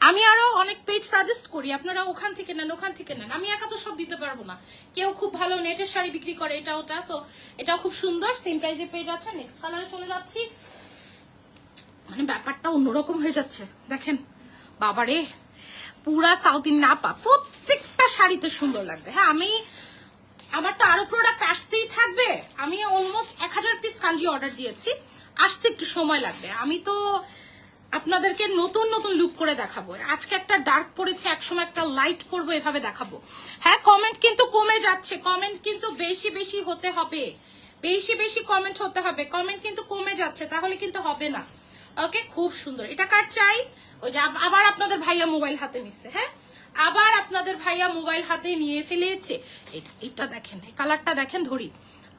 আমি আরো অনেক পেজ সাজেস্ট করি, আপনারা ওখান থেকে নেন, ওখান থেকে নেন। আমি একা তো সব দিতে পারবো না। কেউ খুব ভালো নেটের শাড়ি বিক্রি করে, এটা ওটা, সো এটাও খুব সুন্দর, সেম প্রাইসে পেজ আছে। নেক্সট কালারে চলে যাচ্ছি, মানে ব্যাপারটা অন্যরকম হয়ে যাচ্ছে। দেখেন বাবারে, পুরা সাউথ ইন্ডিয়ান আপা, প্রত্যেকটা শাড়িতে সুন্দর লাগবে। হ্যাঁ আমার তো আরো প্রোডাক্ট আসতেই থাকবে। আমি অলমোস্ট 1000 পিস কাঞ্জি অর্ডার দিয়েছি, আসতে একটু সময় লাগবে। আমি তো আপনাদেরকে নতুন নতুন লুক করে দেখাবো। আজকে একটা ডার্ক পরেছে, একসময় একটা লাইট করবো, এভাবে দেখাবো। হ্যাঁ কমেন্ট কিন্তু কমে যাচ্ছে, কমেন্ট কিন্তু বেশি বেশি হতে হবে, বেশি বেশি কমেন্ট হতে হবে। কমেন্ট কিন্তু কমে যাচ্ছে, তাহলে কিন্তু হবে না। ওকে খুব সুন্দর। এটা কার চাই? ওই যে আবার আপনাদের ভাইয়া মোবাইল হাতে নিচ্ছে। হ্যাঁ আবার আপনাদের ভাইয়া মোবাইল হাতে নিয়ে ফেলেছে। এটা দেখেন, এই কালারটা দেখেন, ধরি।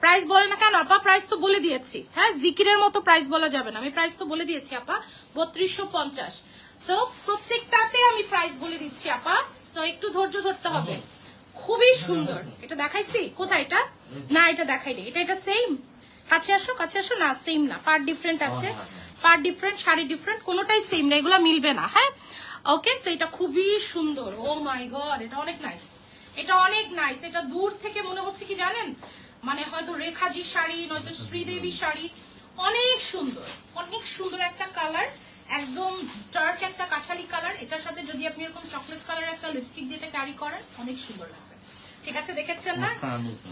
প্রাইস বলে না কেন আপা? প্রাইস তো বলে দিয়েছি। হ্যাঁ জিকিরের মতো প্রাইস বলা যাবে না, আমি প্রাইস তো বলে দিয়েছি আপা, 3250। সো প্রত্যেকটাতে আমি প্রাইস বলে দিচ্ছি আপা, সো একটু ধৈর্য ধরতে হবে। খুবই সুন্দর। এটা দেখাইছি কোথায়? এটা না, এটা দেখাইনি। এটা সেম, কাছে আসো না, সেম না, পার্ট ডিফারেন্ট আছে, পার্ট ডিফারেন্ট, শাড়ি ডিফারেন্ট, কোনোটাই সেম না, এগুলো মিলবে না। হ্যাঁ ওকে, সো এটা খুবই সুন্দর। ও মাই গড, এটা অনেক নাইস, এটা অনেক নাইস। এটা দূর থেকে মনে হচ্ছে কি জানেন, মানে হয়তো রেখাজির শাড়ি, নয়তো শ্রীদেবীর শাড়ি। অনেক সুন্দর, অনেক সুন্দর একটা কালার, একদম ডার্ক একটা কাঁঠালি কালার। এটার সাথে যদি আপনি এরকম চকলেট কালার একটা লিপস্টিক দিয়ে ক্যারি করেন, অনেক সুন্দর লাগবে। ঠিক আছে, দেখেছেন না,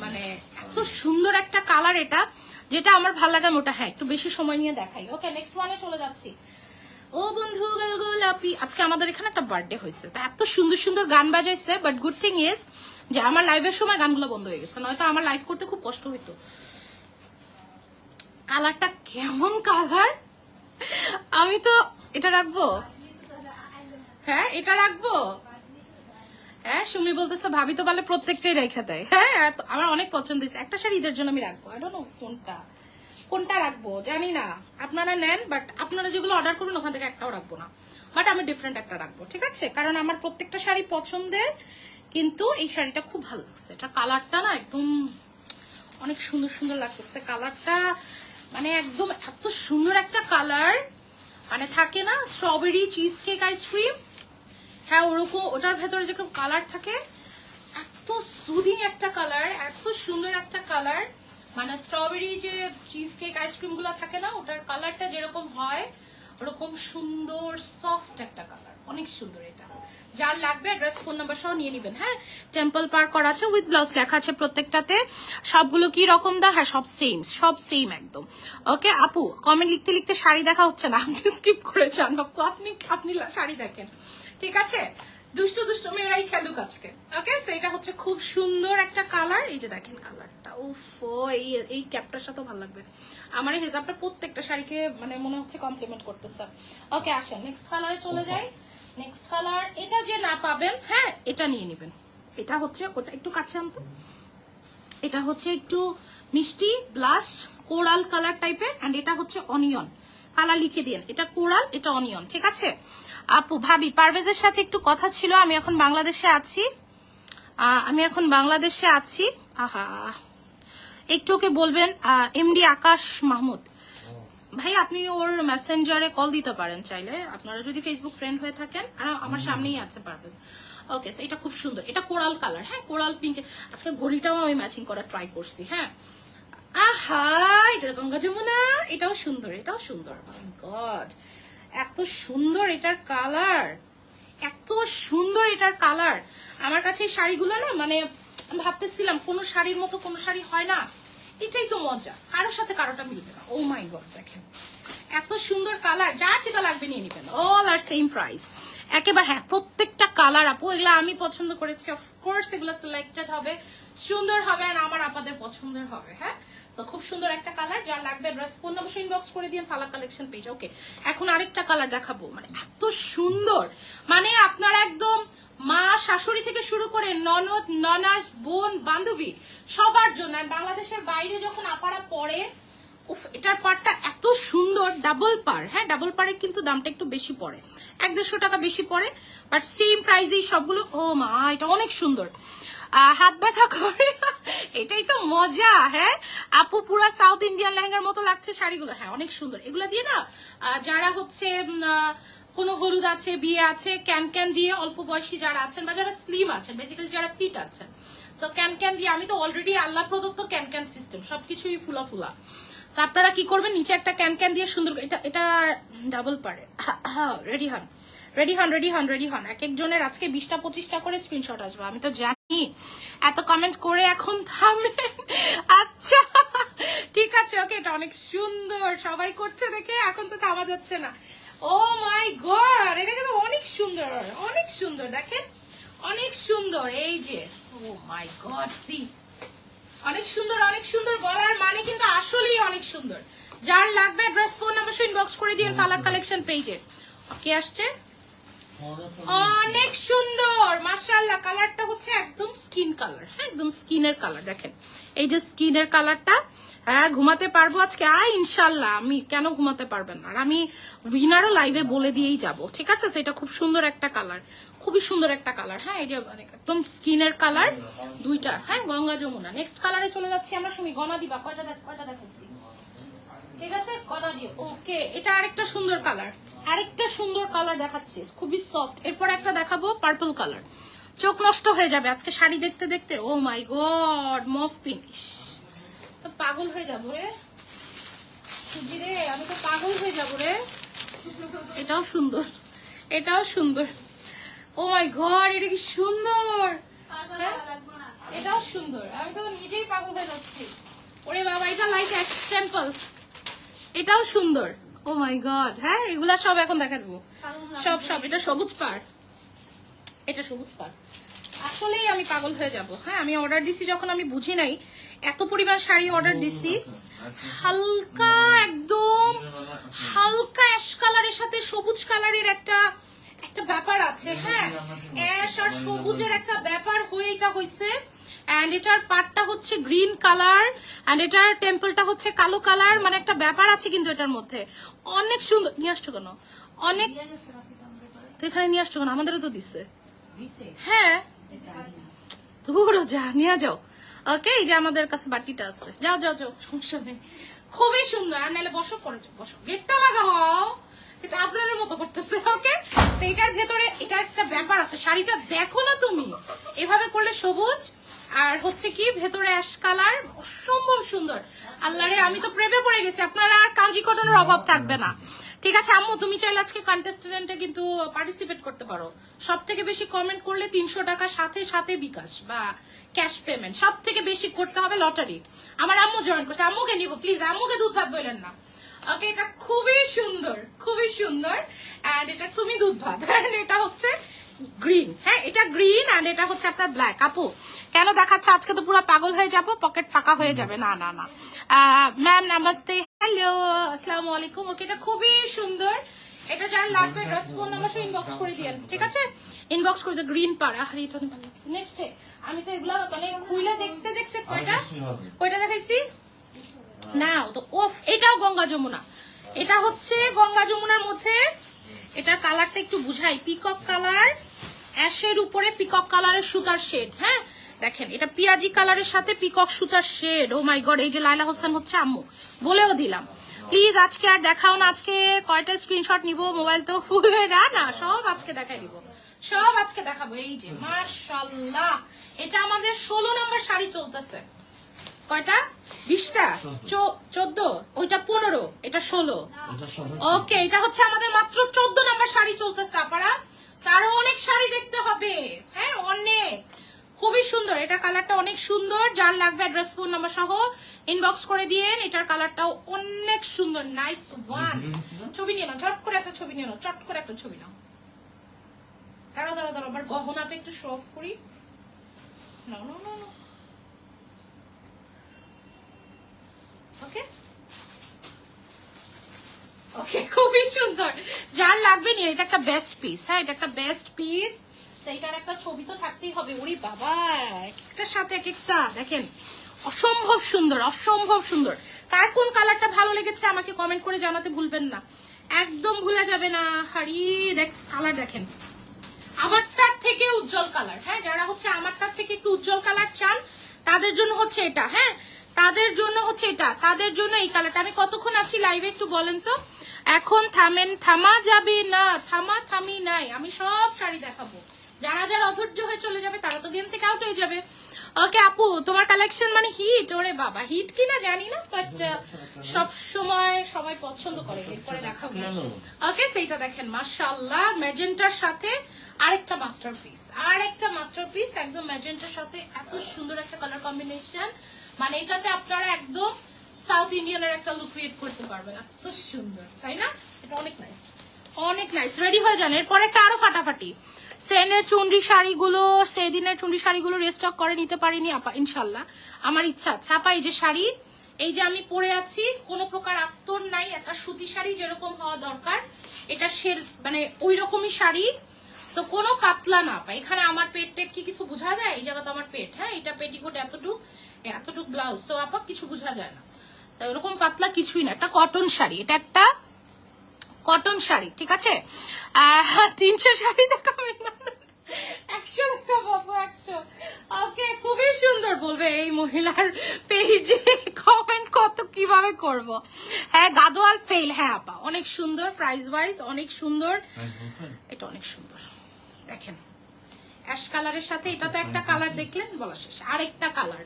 মানে এত সুন্দর একটা কালার এটা। যেটা আমার ভালো লাগে ওটা। হ্যাঁ একটু বেশি সময় নিয়ে দেখাই। ওকে নেক্সট ওয়ানে চলে যাচ্ছি। ও বন্ধু গোলাপি, আজকে আমাদের এখানে একটা বার্থডে হয়েছে, তা এত সুন্দর সুন্দর গান বাজাইছে। বাট গুড থিং ইজ যে আমার লাইভের সময় গানগুলো বন্ধ হয়ে গেছে, নয়তো আমার লাইভ করতে খুব কষ্ট হইতো। কালারটা কেমন কালার, আমি তো এটা রাখবো, হ্যাঁ এটা রাখবো। হ্যাঁ সুমি বলতেছে ভাবি তো বলে প্রত্যেকটাই রেখে দেয়। হ্যাঁ আমার অনেক পছন্দ হয়েছে, একটা শাড়ি ঈদের জন্য আমি রাখবো। আই ডোন্ট নো কোনটা রাখবো জানি না, আপনারা নেন, বাট আপনারা যেগুলো অর্ডার করুন ওখান থেকে একটাও রাখবো না, বাট আমি ডিফারেন্ট একটা রাখবো, ঠিক আছে? কারণ আমার প্রত্যেকটা শাড়ি পছন্দের, কিন্তু এই শাড়িটা খুব ভালো লাগছে। এটা কালারটা না একদম অনেক সুন্দর সুন্দর লাগতেছে কালারটা, মানে একদম এত সুন্দর একটা কালার, মানে থাকে না স্ট্রবেরি চিজ কেক আইসক্রিম, হ্যাঁ ওরকম ওটার ভেতরে যেরকম কালার থাকে, এত সুদিং একটা কালার, এত সুন্দর একটা কালার, মানে স্ট্রবেরি যে চিজ কেক আইসক্রিম গুলা থাকে না, ওটার কালারটা যেরকম হয় ওরকম সুন্দর সফট একটা কালার, অনেক সুন্দর। এটা যার লাগবে অ্যাড্রেস ফোন নাম্বার সহ নিয়ে নেবেন। হ্যাঁ টেম্পল পার করা আছে, উইথ ব্লাউজ লেখা আছে প্রত্যেকটাতে। সবগুলো কি রকম দা? হ্যাঁ সব সেম একদম। ওকে আপু কমেন্ট লিখতে লিখতে শাড়ি দেখা হচ্ছে না, আপনি স্কিপ করে যান আপু, আপনি শাড়ি দেখেন, ঠিক আছে? দুষ্টু দুষ্টু মেয়েরাই খেলুক আজকে। ওকে এটা হচ্ছে খুব সুন্দর একটা কালার, এই যে দেখেন কালারটা, উফো এই ক্যাপটার সাথে ভালো লাগবে। আমার এই হেজাবটা প্রত্যেকটা শাড়িকে মানে মনে হচ্ছে কমপ্লিমেন্ট করতেছে। ওকে আসেন নেক্সট কালারে চলে যাই। নেক্সট কালার এটা যে না পাবেন, হ্যাঁ এটা নিয়ে নেবেন। এটা হচ্ছে ওটা একটু কাছে আনতো, এটা হচ্ছে একটু মিষ্টি ব্লাশ কোরাল কালার টাইপের, এন্ড এটা হচ্ছে অনিয়ন কালার, লিখে দিন এটা কোরাল এটা অনিয়ন, ঠিক আছে? আপু ভাবি পারভেজের সাথে একটু কথা ছিল, আমি এখন বাংলাদেশে আছি, আহা একটু ওকে বলবেন এমডি আকাশ মাহমুদ ভাই, আপনি ওর মেসেঞ্জারে কল দিতে পারেন চাইলে, আপনারা যদি ফেসবুক ফ্রেন্ড হয়ে থাকেন। আর আমার সামনেই আছে পারভেজ। ওকে এটা খুব সুন্দর, এটা কোরাল কালার, হ্যাঁ কোরাল পিঙ্ক। আজকে ঘড়িটাও আমি ম্যাচিং করা ট্রাই করছি। হ্যাঁ আহা এটা গঙ্গা যমুনা, এটাও সুন্দর, এটাও সুন্দর, গড এত সুন্দর এটার কালার, এত সুন্দর এটার কালার। আমার কাছে এই শাড়িগুলো না, মানে ভাবতেছিলাম কোনো শাড়ির মতো কোনো শাড়ি হয় না, এটাই তো মজা, কারোর সাথে কারোটা মিলবে না। ও মাই গড দেখেন এত সুন্দর কালার, যা যেটা লাগবে নিয়ে নিবেন, অল আর সেম প্রাইস একেবারে। হ্যাঁ প্রত্যেকটা কালার আপু এগুলো আমি পছন্দ করেছি, অফকোর্স এগুলো সিলেক্টেড হবে, সুন্দর হবে, আর আমার আপাদের পছন্দের হবে। হ্যাঁ তো খুব সুন্দর একটা কালার, যার লাগবে ড্রেস ফোন অবশ্যই ইনবক্স করে দিয়ে ফালা কালেকশন পেজ। ওকে এখন আরেকটা কালার দেখাবো, মানে এত সুন্দর, মানে আপনারা একদম মা শাশুড়ি থেকে শুরু করে ননদ ননাস বোন বান্ধবী সবার জন্য, আর বাংলাদেশের বাইরে যখন আপারা পরে, উফ এটার পাড়টা এত সুন্দর, ডাবল পার। হ্যাঁ ডাবল পারে কিন্তু দামটা একটু বেশি পড়ে, 100-150 টাকা বেশি পড়ে, বাট সেম প্রাইসেই সবগুলো। ও মা এটা অনেক সুন্দর, হাত ব্যথা করে, এটাই তো মজা। হ্যাঁ আপু পুরা সাউথ ইন্ডিয়ান লেহেঙ্গার মতো লাগছে শাড়িগুলো, হ্যাঁ অনেক সুন্দর। এগুলা দিয়ে না যারা হচ্ছে কোনো হলুদ আছে, বিয়ে আছে, ক্যান দিয়ে অল্প বয়সী যারা আছেন বা যারা স্লিম আছেন, বেসিক্যালি যারা ফিট আছেন, সো ক্যান দিয়ে, আমি তো অলরেডি আল্লাহ প্রদত্ত ক্যান সিস্টেম, সবকিছুই ফুলা ফুলা। আপনারা কি করবেন, নিচে একটা ক্যান দিয়ে সুন্দর, এটা ডাবল পারে। রেডি হন এক একজনের আজকে 20টা-25টা করে স্ক্রিনশট আসবে, আমি তো জানি। এত কমেন্ট করে এখন থামবেন, আচ্ছা ঠিক আছে। ওকে এটা অনেক সুন্দর, সবাই করছে দেখে এখন তো থামা যাচ্ছে না। ও মাই গড এটা কিন্তু অনেক সুন্দর দেখেন, অনেক সুন্দর। এই যে ও মাই গড সি অনেক সুন্দর বলার মানে কিন্তু আসলেই অনেক সুন্দর। যার লাগবে ড্রেস ফোন অবশ্যই ইনবক্স করে দিন ফালাক কালেকশন পেজে। কে আসছে? অনেক সুন্দর মাশাআল্লাহ, কালারটা হচ্ছে একদম স্কিন কালার। হ্যাঁ একদম স্কিনের কালার, দেখেন এই যে স্কিনের কালারটা। হ্যাঁ ঘুমাতে পারবো আজকে ইনশাল্লাহ, আমি কেন ঘুমাতে পারবেন না, আর আমি উইনারও লাইভে বলে দিয়েই যাব, ঠিক আছে? সেটা খুব সুন্দর একটা কালার, খুবই সুন্দর একটা কালার। হ্যাঁ এই যে একদম স্কিনের কালার দুইটা, হ্যাঁ গঙ্গা যমুনা। নেক্সট কালারে চলে যাচ্ছি আমরা, সুমি গনা দিবা কয়টা দেখাচ্ছি, ঠিক আছে গনা দিও। ওকে এটা আরেকটা সুন্দর কালার, দেখাচ্ছি খুবই সফট। এরপর একটা দেখাবো পার্পল কালার, চোখ নষ্ট হয়ে যাবে আজকে শাড়ি দেখতে দেখতে। ও মাই গড মফ পিঙ্ক, পাগল হয়ে যাবো রে সুজি রে, আমি তো পাগল হয়ে যাবো রে। এটাও সুন্দর, ও মাই গড এটা কি সুন্দর, এটাও সুন্দর, আমি তো নিজেই পাগল হয়ে যাচ্ছি। ওরে বাবা এটা লাইক টেম্পল, এটাও সুন্দর। ও মাই গড হ্যাঁ এগুলা সব এখন দেখা দেবো, সব এটা সবুজ পাড়, আসলেই আমি পাগল হয়ে যাব। হ্যাঁ, আমি অর্ডার দিছি যখন আমি বুঝি নাই এত পরিমাণ শাড়ি অর্ডার দিছি। হালকা একদম হালকা অ্যাশ কালারের সাথে সবুজ কালারের একটা ব্যাপার আছে। হ্যাঁ, অ্যাশ আর সবুজের একটা ব্যাপার হয়ে এটা হইছে। এন্ড এটার পাটটা হচ্ছে গ্রিন কালার, এন্ড এটার টেম্পলটা হচ্ছে কালো কালার, মানে একটা ব্যাপার আছে কিন্তু এটার মধ্যে। অনেক সুন্দর। নিয়ে আসছো কেন? অনেক তো এখানে নিয়ে আসছো কেন? আমাদেরও তো দিচ্ছে। হ্যাঁ, তোরও যা নিয়ে যাও। ওকে, এই যে আমাদের কাছে বাটিটা আছে, যাও যাও যাও, সমস্যা নেই। খুবই সুন্দর। আর নাহলে বসো, পরে বসো, গেটটা লাগাও। এটা আপনাদের মতো করতেছে। ওকে, তো এটার ভেতরে এটা একটা ব্যাপার আছে। শাড়িটা দেখো না তুমি, এভাবে করলে সবুজ আর হচ্ছে কি ভেতরে অ্যাশ কালার, অসম্ভব সুন্দর। আল্লাহরে, আমি তো প্রেমে পড়ে গেছি। আপনারা আর কাঞ্জি কটনের অভাব থাকবে না। ঠিক আছে আম্মু, তুমি চাইলে আজকে কন্টেস্টেন্টে কিন্তু পার্টিসিপেট করতে পারো। সব থেকে বেশি কমেন্ট করলে 300 টাকা, সাথে সাথে বিকাশ বা ক্যাশ পেমেন্ট। সব থেকে বেশি করতে হবে লটারি। আমার আম্মু জয়েন করছে, আম্মুকে নিব প্লিজ, আম্মুকে দুধ ভাত বললেন না। ওকে, এটা খুবই সুন্দর, খুবই সুন্দর। এন্ড এটা তুমি দুধ ভাত। এটা হচ্ছে গ্রিন। হ্যাঁ, এটা গ্রিন এন্ড এটা হচ্ছে আপনার ব্ল্যাক। আপু কেন দেখাচ্ছে? আজকে তো পুরো পাগল হয়ে যাব, পকেট ফাঁকা হয়ে যাবে। না না না ম্যাম, নামাস্তে, হ্যালো, আসসালামু আলাইকুম। ওকে, এটা খুবই সুন্দর। এটা যার লাগবে ড্রেস ফোন নাম্বার সহ ইনবক্স করে দিয়েন। ঠিক আছে, ইনবক্স করে দিও। গ্রিন পার, আরে এটা ভালো লাগছে। নেক্সট ডে আমি তো এগুলা মানে খুইলা দেখতে দেখতে কয়টা দেখাইছি নাও তো। ওফ, এটাও গঙ্গা যমুনা। এটা হচ্ছে গঙ্গা যমুনার মধ্যে। এটার কালারটা একটু বুঝাই, পিকক কালার, অ্যাশের উপরে পিকক কালারের সুতার শেড। হ্যাঁ দেখেন, এটা পিয়াজি কালারের সাথে পিকক সুতার শেড। ও মাই গড, এই যে লাইলা হোসেন হচ্ছে আম্মু, বলেও দিলাম। প্লিজ আজকে আর দেখাও না। আজকে কয়টা স্ক্রিনশট নিব, মোবাইল তো ফুল হয়ে না, সব আজকে দেখাই দিব, সব আজকে দেখাবো। এই যে মাশাআল্লাহ, এটা আমাদের 16 নম্বর শাড়ি চলতেছে। কয়টা? 20টা, 14, ওইটা 15, এটা 16। ওকে, এটা হচ্ছে আমাদের মাত্র 14 নম্বর শাড়ি চলতেছে। আপনারা আরো অনেক শাড়ি দেখতে হবে। হ্যাঁ, অনেক, খুবই সুন্দর। এটার কালারটা অনেক সুন্দর। যার লাগবে অ্যাড্রেস ফোন নাম্বার সহ ইনবক্স করে দিয়েন। এটার কালারটাও অনেক সুন্দর, নাইস ওয়ান। ছবি নিয়ে নাও, চট করে একটা ছবি নিয়ে নাও, চট করে একটা ছবি নাও। দাঁড়াও দাঁড়াও দাঁড়াও, আবার গহনাটা একটু শো অফ করি। নাও নাও নাও। ওকে ওকে, খুবই সুন্দর। যার লাগবে নিয়ে, এটা একটা বেস্ট পিস। হ্যাঁ, এটা একটা বেস্ট পিস। সেইটার একটা ছবি তো থাকতেই হবে। ওরে বাবা, একটার সাথে এক একটা দেখেন, অসম্ভব সুন্দর, অসম্ভব সুন্দর। কার কোন কালারটা ভালো লেগেছে আমাকে কমেন্ট করে জানাতে ভুলবেন না, একদম ভুলা যাবে না। হারি দেখ, কালার দেখেন, আমারটার থেকে উজ্জ্বল কালার। হ্যাঁ, যারা হচ্ছে আমারটার থেকে একটু উজ্জ্বল কালার চান তাদের জন্য হচ্ছে এটা। হ্যাঁ, তাদের জন্য হচ্ছে এটা, তাদের জন্য এই কালারটা। আমি কতক্ষণ আছি লাইভে একটু বলেন তো? এখন থামেন, থামা যাবে না, থামি নাই। আমি সব শাড়ি দেখাবো। যারা যারা অধৈর্য হয়ে চলে যাবে তারা তো গেম থেকে আউট হয়ে যাবে। ওকে আপু, তোমার কালেকশন মানে হিট। ওরে বাবা, হিট কিনা জানি না, বাট সব সময় সবাই পছন্দ করে। এরপরে দেখাবো। ওকে, সেইটা দেখেন, মাশাআল্লাহ, ম্যাজেন্টার সাথে আরেকটা মাস্টারপিস, আরেকটা মাস্টারপিস, একদম ম্যাজেন্টার সাথে এত সুন্দর একটা কালার কম্বিনেশন। মানে এটাতে আপনারা একদম সাউথ ইন্ডিয়ানের একটা লুক ক্রিয়েট করতে পারবেন। এত সুন্দর, তাই না? এটা অনেক নাইস, অনেক নাইস। রেডি হয়ে যান, এরপরে একটা আরো ফাটাফাটি সেনের চুন্ডি শাড়িগুলো, সেদিনের চুন্ডি শাড়িগুলো রেস্টক করে নিতে পারিনি আপা, ইনশাল্লাহ আমার ইচ্ছা আছে। আপা এই যে শাড়ি, এই যে আমি পরে আছি, কোনো প্রকার আস্তর নাই, একটা সুতি শাড়ি যেরকম হওয়া দরকার, এটা মানে ওই রকমই শাড়ি। তো কোনো পাতলা না আপা। এখানে আমার পেট কি কিছু বোঝা যায়? এই জায়গাতে আমার পেট। হ্যাঁ, এটা পেটিকোট এতটুক ব্লাউজ, তো আপা কিছু বোঝা যায় না। তো এরকম পাতলা কিছুই না, একটা কটন শাড়ি, এটা একটা কটন শাড়ি। ঠিক আছে, 300 শাড়ি দেখাবেন না, 100 দেখাবো, 100। ওকে, খুবই সুন্দর। বলবে এই মহিলার পেজে কমেন্ট কত কিভাবে করব। হ্যাঁ, গাদোয়াল ফেল। হ্যাঁ আপা, অনেক সুন্দর, প্রাইস ওয়াইজ অনেক সুন্দর। এটা অনেক সুন্দর, দেখেন অ্যাশ কালারের সাথে এটা তো একটা কালার দেখলেন, বলা শেষ। আরেকটা কালার।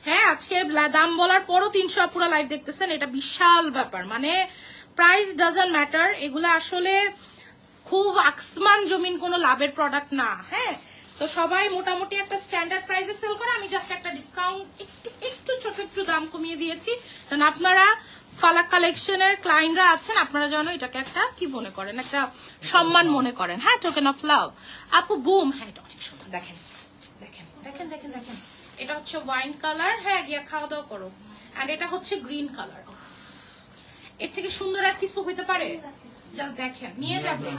হ্যাঁ, আজকে দাম বলার পরও 300 পুরো লাইভ দেখতেছেন, এটা বিশাল ব্যাপার। মানে প্রাইস ডাজন্ট ম্যাটার, এগুলো আসলে খুব আসমান জমিন কোনো লাভের প্রোডাক্ট না। হ্যাঁ, তো সবাই মোটামুটি একটা স্ট্যান্ডার্ড প্রাইসে সেল করে, আমি জাস্ট একটা ডিসকাউন্ট একটু ছোট একটু দাম কমিয়ে দিয়েছি। কারণ আপনারা ফালাক কালেকশনের ক্লায়েন্টরা আছেন, আপনারা যেন এটাকে একটা কি মনে করেন, একটা সম্মান মনে করেন। হ্যাঁ, টোকেন অফ লাভ। আপু বুম, হ্যাঁ এটা অনেক সুন্দর। দেখেন দেখেন দেখেন দেখেন, এটা হচ্ছে ওয়াইন কালার। হ্যাঁ গিয়া খাওয়া দাওয়া করো। আর এটা হচ্ছে গ্রিন কালার। এর থেকে সুন্দর আর কিছু হইতে পারে? জাস্ট দেখেন, নিয়ে যাবে,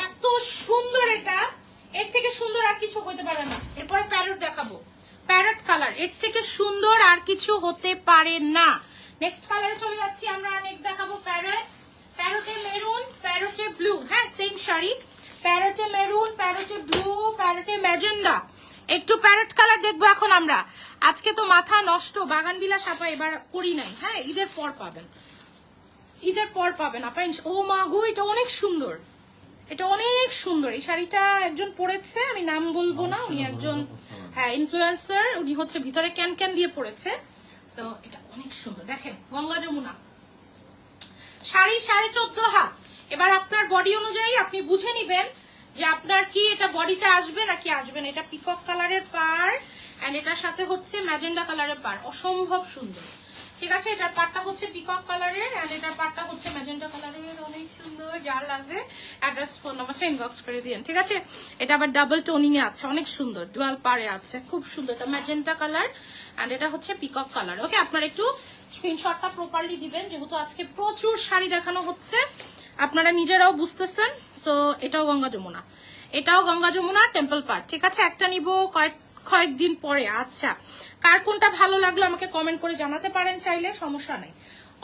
এত সুন্দর এটা, এর থেকে সুন্দর আর কিছু হইতে পারে না। এরপরে প্যারট দেখাবো, প্যারট কালার, এর থেকে সুন্দর আর কিছু হতে পারে না। নেক্সট কালারে চলে যাচ্ছি আমরা। নেক্সট দেখাবো প্যারট, প্যারটে মেরুন, প্যারটে ব্লু। হ্যাঁ সেম শাড়ি, প্যারটে মেরুন, প্যারটে ব্লু, প্যারটে ম্যাজেন্ডা। একটু প্যারট কালার দেখবো এখন আমরা। আজকে তো মাথা নষ্ট, বাগান বিলাস আপা এবার করি নাই। হ্যাঁ ঈদের পর পাবেন, ঈদের পর পাবেন আপা। ও মা গো, এটা অনেক সুন্দর, এটা অনেক সুন্দর। এই শাড়িটা একজন পরেছে, আমি নাম বলবো না, উনি একজন হ্যাঁ ইনফ্লুয়েন্সার, উনি হচ্ছে ভিতরে ক্যান ক্যান দিয়ে পরেছে। সো এটা অনেক সুন্দর। দেখেন গঙ্গা যমুনা শাড়ি, 14.5 হাত। এবার আপনার বডি অনুযায়ী আপনি বুঝে নিবেন যে আপনার কি এটা বডিতে আসবে নাকি আসবে না। এটা পিকক কালারের পার এন্ড এটার সাথে হচ্ছে ম্যাজেন্ডা কালারের পার, অসম্ভব সুন্দর। ঠিক আছে, এটার পাটটা হচ্ছে পিকক কালারের এন্ড এটার পাটটা হচ্ছে ম্যাজেন্ডা কালারের, অনেক সুন্দর। যার লাগবে অ্যাড্রেস ফোন নাম্বারটা ইনবক্স করে দিন। ঠিক আছে, এটা আবার ডাবল টোনিং এ আছে, অনেক সুন্দর, ডুয়াল পারে আছে, খুব সুন্দর। এটা ম্যাজেন্টা কালার এন্ড এটা হচ্ছে পিকক কালার। ওকে, আপনারা একটু স্ক্রিনশটটা প্রপারলি দিবেন, যেহেতু আজকে প্রচুর শাড়ি দেখানো হচ্ছে, আপনারা নিজেরাও বুঝতেছেন। সো এটাও গঙ্গা যমুনা, এটাও গঙ্গা যমুনা টেম্পল পার্ট। ঠিক আছে, একটা নিব কয়েকদিন পরে। আচ্ছা, কার কোনটা ভালো লাগলো আমাকে কমেন্ট করে জানাতে পারেন, চাইলে সমস্যা নেই।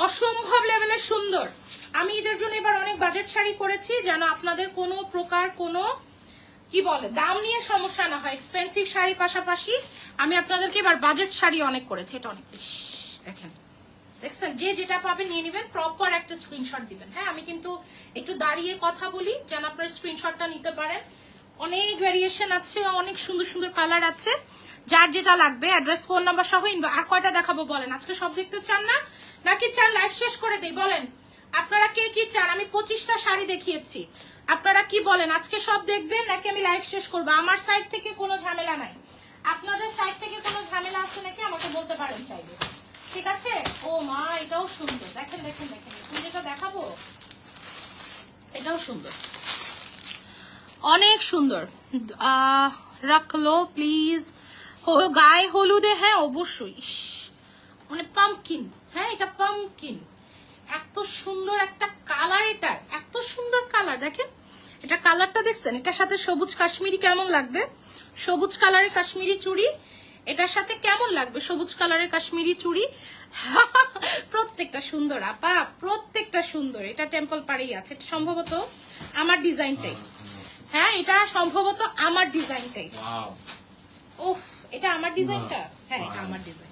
অসম্ভব লেভেলের সুন্দর। আমি ঈদের জন্য এবার অনেক বাজেট শাড়ি করেছি, যেন আপনাদের কোনো প্রকার কোনো কি বলে দাম নিয়ে সমস্যা না হয়। এক্সপেন্সিভ শাড়ির পাশাপাশি আমি আপনাদেরকে এবার বাজেট শাড়ি অনেক করেছি। এটা অনেক বেশি দেখেন, দেখছেন, যে যেটা পাবেন নিয়ে নেবেন, প্রপার একটা স্ক্রিনশট দিবেন। হ্যাঁ আমি কিন্তু একটু দাঁড়িয়ে কথা বলি যেন আপনার স্ক্রিনশটটা নিতে পারেন। অনেক ভ্যারিয়েশন আছে, অনেক সুন্দর সুন্দর কালার আছে, যার যেটা লাগবে অ্যাড্রেস ফোন নাম্বার সহ। আর কয়টা দেখাবো বলেন? আজকে সব দেখতে চান না নাকি চান লাইভ শেষ করে দেই? বলেন আপনারা কে কি চান? আমি 25টা শাড়ি দেখিয়েছি, আপনারা কি বলেন? আজকে সব দেখবেন নাকি আমি লাইভ শেষ করবো? আমার সাইড থেকে কোনো ঝামেলা নাই, আপনাদের সাইড থেকে কোনো ঝামেলা আছে নাকি আমাকে বলতে পারেন চাইবে। ঠিক আছে, ও মা এটাও সুন্দর, দেখেন দেখেন দেখেন, তুমি যেটা দেখাবো এটাও সুন্দর, অনেক সুন্দর। রাখলো প্লিজ, গায়ে হলুদে। হ্যাঁ অবশ্যই, মানে পাম্পকিন। হ্যাঁ এটা পাম্পকিন, এত সুন্দর একটা কালার, এটার এত সুন্দর কালার। দেখেন এটা কালারটা দেখছেন, এটার সাথে সবুজ কাশ্মীরি কেমন লাগবে? সবুজ কালারের কাশ্মীরি চুড়ি এটার সাথে কেমন লাগবে? সবুজ কালারের কাশ্মীরি চুড়ি প্রত্যেকটা সুন্দর আপা, প্রত্যেকটা সুন্দর। এটা টেম্পল পাড়েই আছে, এটা সম্ভবত আমার ডিজাইনটাই। হ্যাঁ এটা সম্ভবত আমার ডিজাইনটাই। ওফ, এটা আমার ডিজাইনটা। হ্যাঁ এটা আমার ডিজাইন,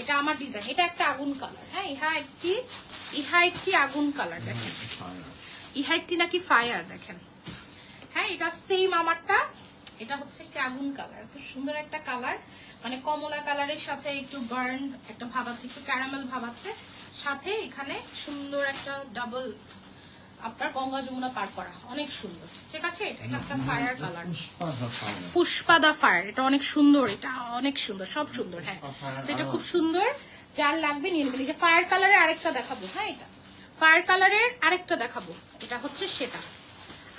এটা আমার ডিজাইন। এটা একটা আগুন কালার। হ্যাঁ ইহা একটি আগুন কালার। দেখেন ইহা একটি নাকি ফায়ার, দেখেন। হ্যাঁ এটা সেম আমারটা, এটা হচ্ছে একটা আগুন কালার, খুব সুন্দর একটা কালার, মানে কমলা কালারের সাথে একটু বার্ন একটা ভাব আছে, একটু ক্যারামেল ভাব আছে, সাথে এখানে সুন্দর একটা ডাবল আপনার গঙ্গা যমুনা পার করা, অনেক সুন্দর। ঠিক আছে, এটা একটা ফায়ার কালার, পুষ্পাদা ফায়ার, এটা অনেক সুন্দর, এটা অনেক সুন্দর, সব সুন্দর। হ্যাঁ এটা খুব সুন্দর, যার লাগবে নিয়ে নেবেন। এই যে ফায়ার কালারের আরেকটা দেখাবো। হ্যাঁ এটা ফায়ার কালারের আরেকটা দেখাবো, এটা হচ্ছে সেটা।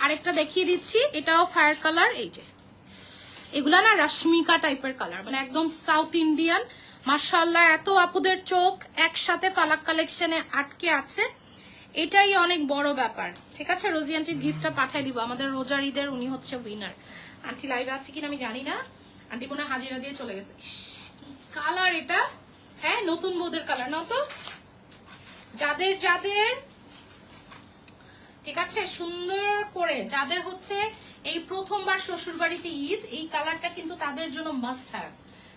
আরেকটা দেখিয়ে দিচ্ছি, এটাও ফায়ার কালার। এই যে এগুলা না রশ্মিকা টাইপের কালার, মানে একদম সাউথ ইন্ডিয়ান। মাশাআল্লাহ, এত আপুদের চোখ একসাথে ফালাক কালেকশনে আটকে আছে, এটাই অনেক বড় ব্যাপার। ঠিক আছে, রোজি আন্টির গিফটটা পাঠিয়ে দিব, আমাদের রোজার ঈদের উনি হচ্ছে উইনার। আন্টি লাইভে আছে কিনা আমি জানি না, আন্টি মনে হাজিরা দিয়ে চলে গেছে। কালার এটা, হ্যাঁ নতুন বউদের কালার নাও তো, যাদের যাদের ঠিক আছে সুন্দর করে, যাদের হচ্ছে এই প্রথমবার শ্বশুর বাড়িতে ঈদ, এই কালারটা কিন্তু তাদের জন্য মাস্ট হ্যাভ।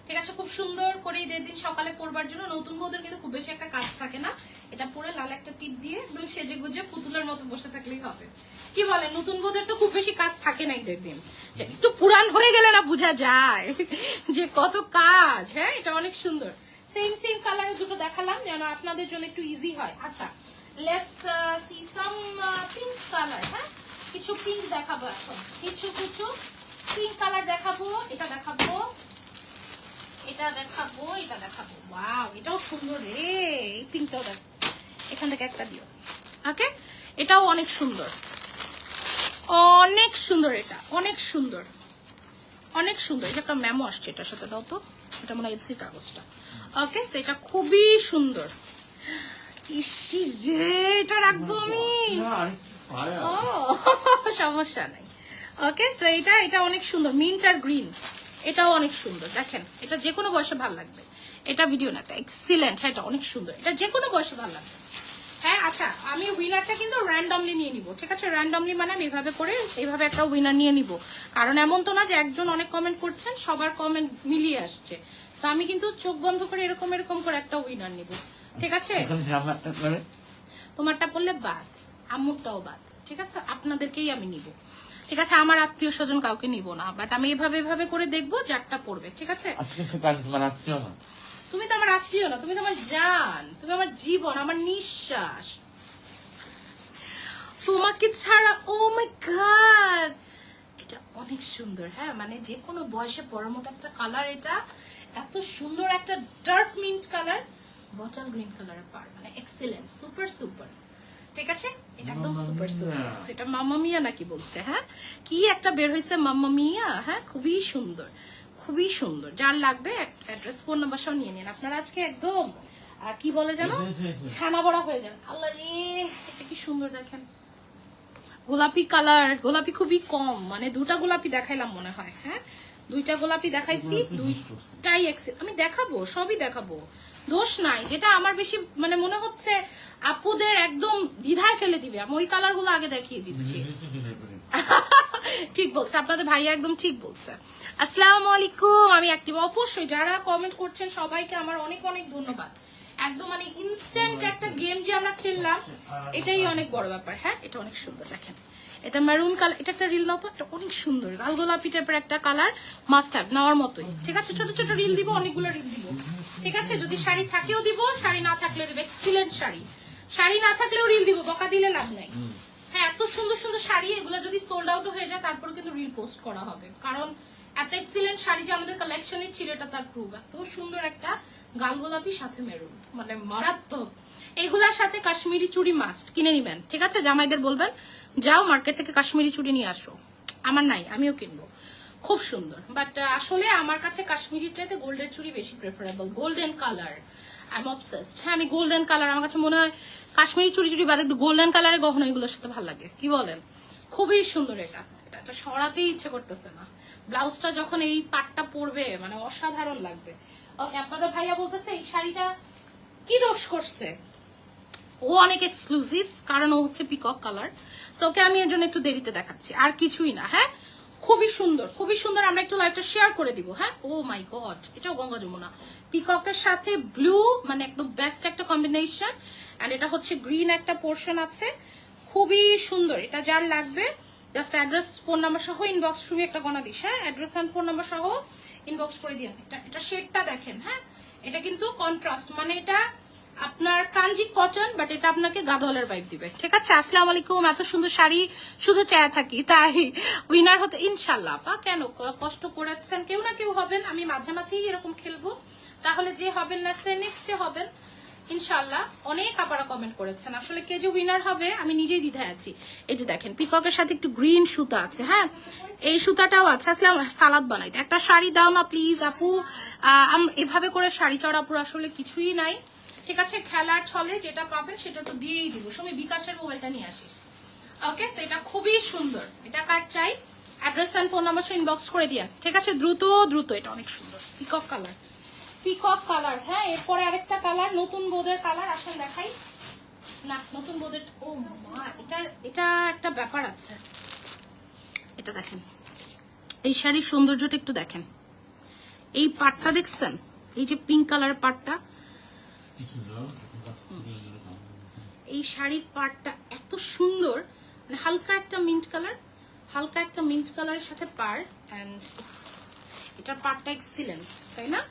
ঠিক আছে, খুব সুন্দর করে ঈদের দিন সকালে পরবার জন্য। নতুন বউদের কিন্তু খুব বেশি একটা কাজ থাকে না, এটা পরে লাল একটা টিপ দিয়ে একদম সেজে গুজে পুতুলের মতো বসে থাকলেই হবে। কি বলে, নতুন বউদের তো খুব বেশি কাজ থাকে না ঈদের দিন, একটু পুরান হয়ে গেলে না বোঝা যায় যে কত কাজ। হ্যাঁ এটা অনেক সুন্দর, সেম সেম কালারের দুটো দেখালাম যেন আপনাদের জন্য একটু ইজি হয়। আচ্ছা let's see some pink colour. হ্যাঁ কিছু পিঙ্ক দেখাবো এখন, কিছু কিছু পিঙ্ক কালার দেখাবো। এটা দেখাবো, এটা দেখাবো, এটা দেখাবো। ওয়াও এটাও সুন্দর রে, এই পিঙ্কটাও দেখো, এখান থেকে একটা দিও। ওকে, এটাও অনেক সুন্দর, অনেক সুন্দর, এটা অনেক সুন্দর, অনেক সুন্দর। এটা একটা মেমো আসছে এটার সাথে, দাও তো, এটা মনে হয় এলসি কাগজটা। ওকে, সেটা খুবই সুন্দর। ইসি যে এটা রাখবো আমি, ও সমস্যা নাই। ওকে, তো এটা অনেক সুন্দর, মিন্ট আর গ্রিন, এটাও অনেক সুন্দর। দেখেন এটা যে কোনো বয়সে ভালো লাগবে। এটা ভিডিও না, এটা এক্সিলেন্ট। হ্যাঁ, এটা অনেক সুন্দর, এটা যে কোনো বয়সে ভালো লাগবে। হ্যাঁ আচ্ছা, আমি উইনারটা কিন্তু র্যান্ডমলি নিয়ে নিব, ঠিক আছে? র্যান্ডমলি মানে আমি এভাবে করে এইভাবে একটা উইনার নিয়ে নিব, কারণ এমন তো না যে একজন অনেক কমেন্ট করছেন, সবার কমেন্ট মিলিয়ে আসছে। তো আমি কিন্তু চোখ বন্ধ করে এরকম এরকম করে একটা উইনার নিব, ঠিক আছে? তোমারটা পড়লে বাদ, আম্মুরটাও বাদ, ঠিক আছে? আপনাদেরকেই আমি নিব, ঠিক আছে? আমার আত্মীয় স্বজন কাউকে নিব না, বাট আমি এভাবে করে দেখবো যারটা পড়বে, ঠিক আছে? তুমি তো আমার আত্মীয় না, তুমি তো আমার জান, তুমি আমার জীবন, আমার নিঃশ্বাস। তোমাকে ছাড়া, ও মাই গড, এটা অনেক সুন্দর। হ্যাঁ, মানে যে কোনো বয়সে পরার মতো একটা কালার। এটা এত সুন্দর একটা dark mint colour, bottle green কালারের পার, মানে এক্সিলেন্ট, সুপার সুপার, ঠিক আছে? এটা একদম সুপার সুপার। এটা মাম্মা মিয়া নাকি বলছে? হ্যাঁ, কি একটা বের হয়েছে মাম্মা মিয়া। হ্যাঁ, খুবই সুন্দর, খুবই সুন্দর। যার লাগবে অ্যাড্রেস, ফোন নাম্বার সব নিয়ে নিন। আপনারা আজকে একদম কি বলে জানো, ছানা বড়া হয়ে যান। আল্লাহ রে, এটা কি সুন্দর দেখেন, গোলাপি কালার। গোলাপি খুবই কম, মানে দুটা গোলাপি দেখাইলাম মনে হয়। হ্যাঁ, দুইটা গোলাপি দেখাইছি, দুইটাই আমি দেখাবো, সবই দেখাবো, দোষ নাই। যেটা আমার বেশি মানে মনে হচ্ছে আপুদের একদম দ্বিধায় ফেলে দিবে, আমি ওই কালার গুলো আগে দেখিয়ে দিচ্ছি। ঠিক বলছে আপনাদের ভাইয়া, একদম ঠিক বলছে। আসসালামু আলাইকুম, আমি অ্যাক্টিভ। অবশ্যই যারা কমেন্ট করছেন সবাইকে আমার অনেক অনেক ধন্যবাদ। একদম মানে ইনস্ট্যান্ট একটা গেম যে আমরা খেললাম, এটাই অনেক বড় ব্যাপার। হ্যাঁ, এটা অনেক সুন্দর দেখেন, এটা মেরুন কালার। এটা একটা রিল নাও তো, এটা অনেক সুন্দর, লাল গোলাপি টাইপের একটা কালার, মাস্ট হ্যাভ নেওয়ার মতোই, ঠিক আছে? ছোট ছোট রিল দিব, অনেকগুলো রিল দিব, ঠিক আছে? যদি শাড়ি থাকেও দিব, শাড়ি না থাকলেও দিব। এক্সিলেন্ট শাড়ি, শাড়ি না থাকলেও রিল দিব, বকা দিলে লাভ নাই। হ্যাঁ, এত সুন্দর সুন্দর শাড়ি, এগুলো যদি সোল্ড আউট হয়ে যায় তারপর কিন্তু রিল পোস্ট করা হবে, কারণ এত এক্সিলেন্ট শাড়ি যে আমাদের কালেকশনে ছিল, এটা তার প্রুফ। এত সুন্দর একটা গাল গোলাপি সাথে মেরুন, মানে মারাত্মক। এগুলার সাথে কাশ্মীরি চুড়ি মাস্ট কিনে নিবেন, ঠিক আছে? জামাইদের বলবেন যাও মার্কেট থেকে কাশ্মীরি চুড়ি নিয়ে আসো, আমার নাই, আমিও কিনবো, খুব সুন্দর। বাট আসলে আমার কাছে কাশ্মীরির চাইতে গোল্ডেন চুড়ি বেশি preferable. Golden colour, I am obsessed. হ্যাঁ, আমি গোল্ডেন কালার, আমার কাছে মনে হয় কাশ্মীরি চুড়ি চুড়ি বাদে একটু গোল্ডেন কালারের গহনা এগুলোর সাথে ভালো লাগে, কি বলেন? খুবই সুন্দর। এটা সরাতেই ইচ্ছে করতেছে না। ব্লাউজটা যখন এই পাটটা পরবে, মানে অসাধারণ লাগবে। আপনাদের ভাইয়া বলতেছে এই শাড়িটা কি দোষ করছে, ও অনেক এক্সক্লুসিভ, কারণ ও হচ্ছে পিকক কালার। সো ওকে আমি এর জন্য একটু দেরিতে দেখাচ্ছি, আর কিছুই না। হ্যাঁ, খুবই সুন্দর, খুবই সুন্দর। আমরা একটু লাইভটা শেয়ার করে দিব। হ্যাঁ, ও মাই গড, এটাও গঙ্গা যমুনা পিককের সাথে ব্লু, মানে একদম বেস্ট একটা কম্বিনেশন। এন্ড এটা হচ্ছে গ্রিন একটা পোর্শন আছে, খুবই সুন্দর। এটা যার লাগবে জাস্ট অ্যাড্রেস ফোন নাম্বার সহ ইনবক্স, তুমি একটা গণা দিস। হ্যাঁ, অ্যাড্রেস অ্যান্ড ফোন নাম্বার সহ ইনবক্স করে দিন। এটা শেডটা দেখেন। হ্যাঁ, এটা কিন্তু কন্ট্রাস্ট, মানে এটা আপনার কাঞ্জি কটন, বাট এটা আপনাকে গাদোয়ালের ভাইব দিবে, ঠিক আছে? আসসালামু আলাইকুম। এত সুন্দর শাড়ি শুধু চায়া থাকি, তাই উইনার হতে ইনশাল্লাহ। আপা কেন কষ্ট করেছেন, কেউ না কেউ হবেন, আমি মাঝে মাঝেই এরকম খেলবো, তাহলে যে হবেন না সে নেক্সটে হবেন ইনশাল্লাহ। অনেক আপারা কমেন্ট করেছেন, আসলে কে যে উইনার হবে আমি নিজেই দ্বিধায় আছি। এই যে দেখেন পিককের সাথে একটু গ্রিন সুতা আছে। হ্যাঁ, এই সুতাটাও আছে। আসলে সালাদ বানাইতে একটা শাড়ি দাও না প্লিজ আপু। এভাবে করে শাড়ি চড়া আপুর আসলে কিছুই নাই, ঠিক আছে? খেলার ছলে যেটা পাবেন সেটা তো দিয়েই দিব। সময় বিকাশের মোবাইলটা নিয়ে আসিস। ওকে, সেটা খুবই সুন্দর। এটা কার চাই, address and phone number inbox করে দিয়া, ঠিক আছে? দ্রুত দ্রুত। এটা অনেক সুন্দর পিকক কালার, পিকক কালার। হ্যাঁ, এরপরে আরেকটা কালার, নতুন বোদের কালার, আসেন দেখাই না। নতুন বোদের, ও মা, এটা একটা ব্যাপার আছে। এটা দেখেন, এই শাড়ির সৌন্দর্যটা একটু দেখেন। এই পাটটা দেখছেন, এই যে পিঙ্ক কালারের পাটটা, এই শাড়ির পাটটা এত সুন্দর, মানে হালকা একটা মিন্ট কালার, হালকা একটা মিন্ট কালারের সাথে পার। এন্ড এটার পাটটা এক্সিলেন্ট, তাই না?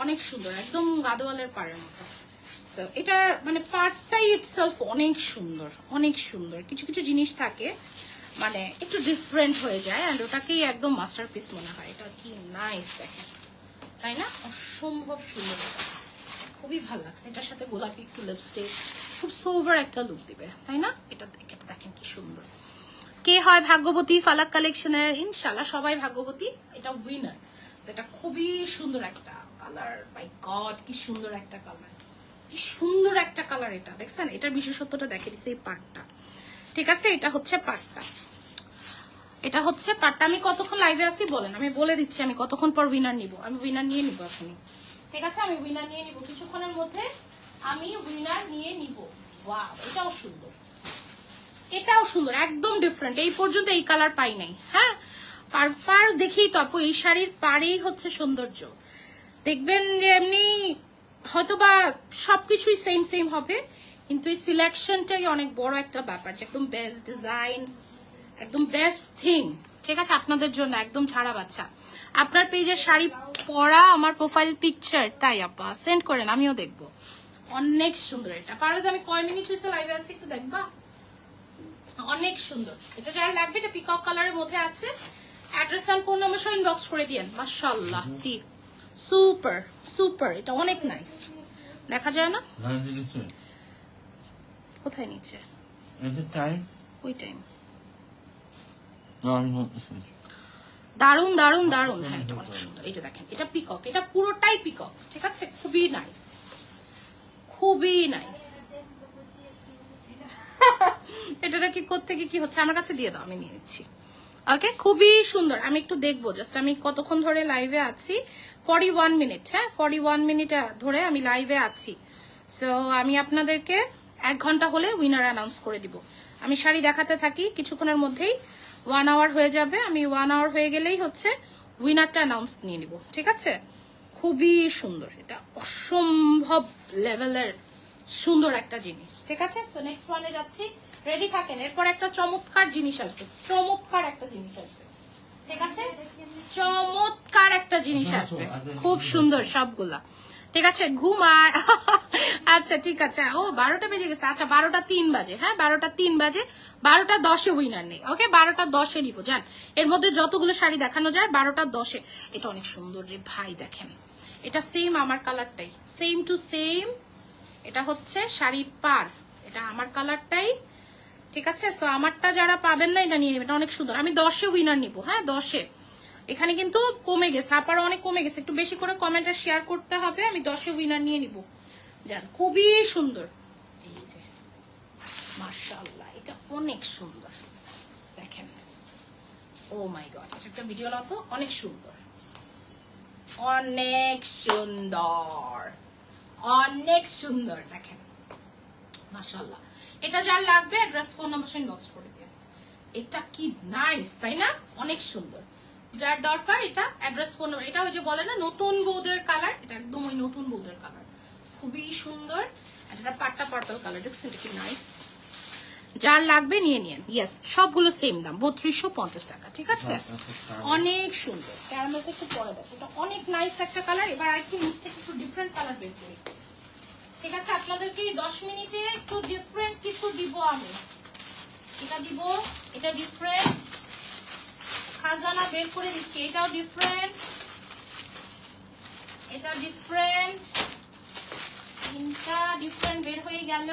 অনেক সুন্দর, একদম গাদোয়ালের পাড়ের মতো। সো এটা মানে পাটটাই ইটসেলফ অনেক সুন্দর, অনেক সুন্দর। কিছু কিছু জিনিস থাকে মানে একটু ডিফারেন্ট হয়ে যায়, অ্যান্ড ওটাকেই একদম মাস্টারপিস মনে হয়। এটা কি নাইস দেখেন, তাই না? অসম্ভব সুন্দর, খুবই ভালো লাগছে। এটার সাথে গোলাপি একটু লিপস্টিক, খুব সোভার একটা লুক দিবে, তাই না? এটা দেখেন কি সুন্দর, কে হয় ভাগ্যবতী ফালাক কালেকশনের? ইনশাআল্লাহ সবাই ভাগ্যবতী। এটা উইনার, যেটা খুবই সুন্দর একটা কালার। মাই গড, কি সুন্দর একটা কালার, কি সুন্দর একটা কালার। এটা দেখছেন, এটার বিশেষত্বটা দেখে দিচ্ছে এই পার্টটা। ঠিক আছে, এটা হচ্ছে পার্টটা, এটা হচ্ছে পার্টটা। আমি কতক্ষণ লাইভে আসি বলেন, আমি বলে দিচ্ছি আমি কতক্ষণ পর উইনার নিব। আমি উইনার নিয়ে নিব এখনই, ঠিক আছে? আমি উইনার নিয়ে নিব কিছুক্ষণের মধ্যে, আমি উইনার নিয়ে নিব। ওয়াও, এটাও সুন্দর, এটাও সুন্দর, একদম ডিফারেন্ট। এই পর্যন্ত এই কালার পাই নাই। হ্যাঁ, পার দেখেই তো আপু, এই শাড়ির পারেই হচ্ছে সৌন্দর্য। দেখবেন এমনি হয়তো বা সবকিছুই সেম সেম হবে, কিন্তু এই সিলেকশনটাই অনেক বড় একটা ব্যাপার, যে একদম বেস্ট ডিজাইন, একদম বেস্ট থিং। ঠিক আছে, আপনাদের জন্য একদম ছাড়া বাচ্চা। আপনার পেজের শাড়ি পরা আমার প্রোফাইল পিকচার, তাই আপা সেন্ড করেন, আমিও দেখবো। অনেক সুন্দর এটা। পারো আমি কয় মিনিট হয়েছে লাইভে আসছি একটু দেখবা? অনেক সুন্দর। এটা যারা লাগবে, এটা পিকক কালারের মধ্যে আছে। অ্যাড্রেস আর ফোন নম্বর সহ ইনবক্স করে দিয়েন। মাশাআল্লাহ, সি সুপার সুপার, এটা অনেক নাইস। দেখা যায় না কোথায় নিচে? ওই টাইম দারুন দারুন দারুন। হ্যাঁ, এটা অনেক সুন্দর। এই যে দেখেন, এটা পিকক, এটা পুরোটাই পিকক। ঠিক আছে, খুবই নাইস, খুবই নাইস। এটা কি কোত্থেকে কি হচ্ছে? আমার কাছে দিয়ে দাও, আমি নিয়ে নিচ্ছি। ওকে, খুবই সুন্দর। আমি একটু দেখবো, জাস্ট আমি কতক্ষণ ধরে লাইভে আছি। 41 মিনিট। হ্যাঁ, 41 মিনিট ধরে আমি লাইভে আছি। সো আমি আপনাদেরকে 1 ঘন্টা হলে উইনার অ্যানাউন্স করে দিব। আমি শাড়ি দেখাতে থাকি, কিছুক্ষণের মধ্যেই 1 আওয়ার হয়ে যাবে। আমি 1 আওয়ার হয়ে গেলেই হচ্ছে উইনারটা অ্যানাউন্স নিয়ে নিব। ঠিক আছে, খুবই সুন্দর, এটা অসম্ভব লেভেলের সুন্দর একটা জিনিস। ঠিক আছে, সো নেক্সট ওয়ানে যাচ্ছি, রেডি থাকেন। এরপর একটা চমৎকার জিনিস আসবে, চমৎকার একটা জিনিস আসবে। ঠিক আছে, চমৎকার একটা জিনিস আসবে, খুব সুন্দর সবগুলা। ঠিক আছে, ঘুমায়। আচ্ছা ঠিক আছে, ও 12টা বেজে গেছে। আচ্ছা 12টা 3 বাজে। হ্যাঁ, 12টা 3 বাজে। 12টা 10-এ উইনার নেই। ওকে, 12টা 10-এ নিবো। যান, এর মধ্যে যতগুলো শাড়ি দেখানো যায় 12টা 10-এ। এটা অনেক সুন্দর রে ভাই, দেখেন এটা সেম আমার কালারটাই, সেম টু সেম। এটা হচ্ছে শাড়ির পার, এটা আমার কালারটাই। ঠিক আছে, সো আমারটা যারা পাবেন না, এটা নিয়ে নেবেন, এটা অনেক সুন্দর। আমি 10-এ উইনার নিব। হ্যাঁ, 10-এ। এখানে কিন্তু কমে গেছে, আপার অনেক কমে গেছে, একটু বেশি করে কমেন্টে শেয়ার করতে হবে। আমি 10-এ উইনার নিয়ে নিব। যান, খুবই সুন্দর। এই যে মাশাআল্লাহ, এটা অনেক সুন্দর। দেখেন, ও মাই গড, এটা একটা ভিডিও নাও তো। অনেক সুন্দর, অনেক সুন্দর, অনেক সুন্দর। দেখেন মাশাআল্লাহ। এটা যার লাগবে অ্যাড্রেস ফোন নাম্বার ইনবক্স করে দিন। এটা কি নাইস, তাই না? অনেক সুন্দর। যার দরকার এটা অ্যাড্রেস ফোন নাম্বার। এটা ওই যে বলে না নতুন বৌদের কালার, এটা একদম ওই নতুন বৌদের কালার, খুবই সুন্দর। এটা পাট্টা পার্পল কালার, দেখছেন এটা কি নাইস। যার লাগবে নিয়ে নিন। ইয়েস, সবগুলো সেম দাম, 3250 টাকা। ঠিক আছে, অনেক সুন্দর। ক্যারামেলটা একটু পরে দেখো, এটা অনেক নাইস একটা কালার। এবার আরেকটু নিচ থেকে একটু ডিফারেন্ট কালার বের করি। ঠিক আছে, আপনাদেরকে 10 মিনিটে একটু ডিফারেন্ট কিছু দিব আমি। এটা দিব, এটা ডিফারেন্ট খাজানা বের করে দিচ্ছি। এটাও ডিফারেন্ট, এটা ডিফারেন্ট। 3টা ডিফারেন্ট বের হয়ে গেল।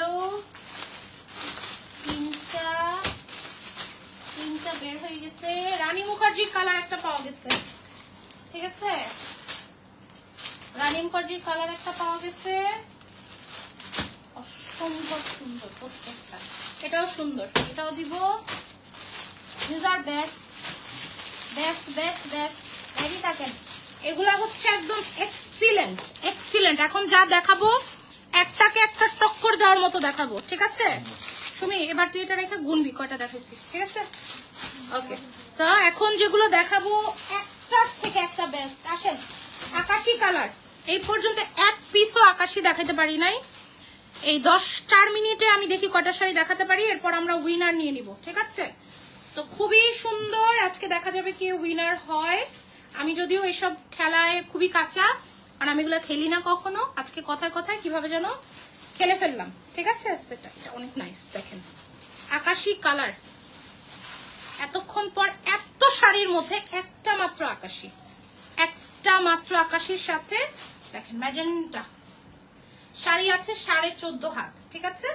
3টা বের হয়ে গেছে। রানী মুখার্জির কালার একটা পাওয়া গেছে। ঠিক আছে, রানী মুখার্জির কালার একটা পাওয়া গেছে, অসম্ভব সুন্দর প্রত্যেকটা। এটাও সুন্দর, এটাও দিব। This are best best best best. Ready থাকেন। এগুলা হচ্ছে একদম এক্সিলেন্ট এক্সিলেন্ট। এখন যা দেখাবো একটাকে একটা টক্কর দেওয়ার মতো দেখাবো। ঠিক আছে সুমি, এবার তুই এটা রেখে গুনবি কয়টা দেখাইছিস। ঠিক আছে, ওকে। সো এখন যেগুলো দেখাবো একটার থেকে একটা বেস্ট। আসেন, আকাশি কালার। এই পর্যন্ত এক পিসও আকাশি দেখাতে পারি নাই। এই 4 মিনিটে আমি দেখি কয়টা শাড়ি দেখাতে পারি, এরপর আমরা উইনার নিয়ে নিব। ঠিক আছে, তো খুবই সুন্দর। আজকে দেখা যাবে কে উইনার হয়। আমি যদিও এসব খেলায় খুবই কাঁচা, আর আমি এগুলো খেলি না কখনো। আজকে কথায় কথায় কিভাবে যেন খেলে ফেললাম। ঠিক আছে, সেটা এটা অনেক নাইস। দেখেন আকাশি কালার, এতক্ষণ পর এত শাড়ির মধ্যে একটা মাত্র আকাশি, একটা মাত্র আকাশির সাথে দেখেন ম্যাজেন্টা শাড়ি আছে 14.5 হাত। ঠিক আছে,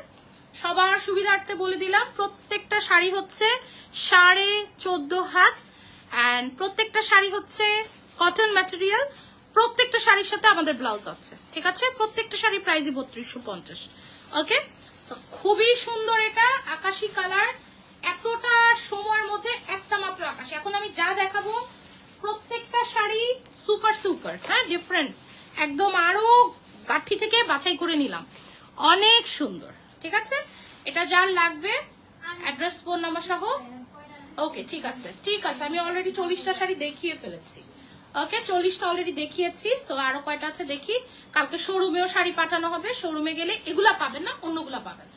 সবার সুবিধার্থে বলে দিলাম, প্রত্যেকটা শাড়ি হচ্ছে 14.5 হাত অ্যান্ড প্রত্যেকটা শাড়ি হচ্ছে কটন ম্যাটেরিয়াল। প্রত্যেকটা শাড়ির সাথে আমাদের ব্লাউজ আছে, ঠিক আছে? প্রত্যেকটা শাড়ি প্রাইসই 3250। ওকে, খুবই সুন্দর এটা আকাশি কালার, এতটা সময়ের মধ্যে একটা মাত্র আকাশি। এখন আমি যা দেখাবো প্রত্যেকটা শাড়ি সুপার সুপার, হ্যাঁ, ডিফারেন্ট একদম, আরো গাঠি থেকে বাছাই করে নিলাম, অনেক সুন্দর, ঠিক আছে? এটা যার লাগবে অ্যাড্রেস ফোন নাম্বার সহ। ওকে, ঠিক আছে ঠিক আছে, আমি অলরেডি 40টা শাড়ি দেখিয়ে ফেলেছি। ওকে, 40টা অলরেডি দেখিয়েছি, সো আরো কয়টা আছে দেখি। কালকে শোরুমেও শাড়ি পাঠানো হবে, শোরুমে গেলে এগুলা পাবেন না, অন্যগুলা পাবেন।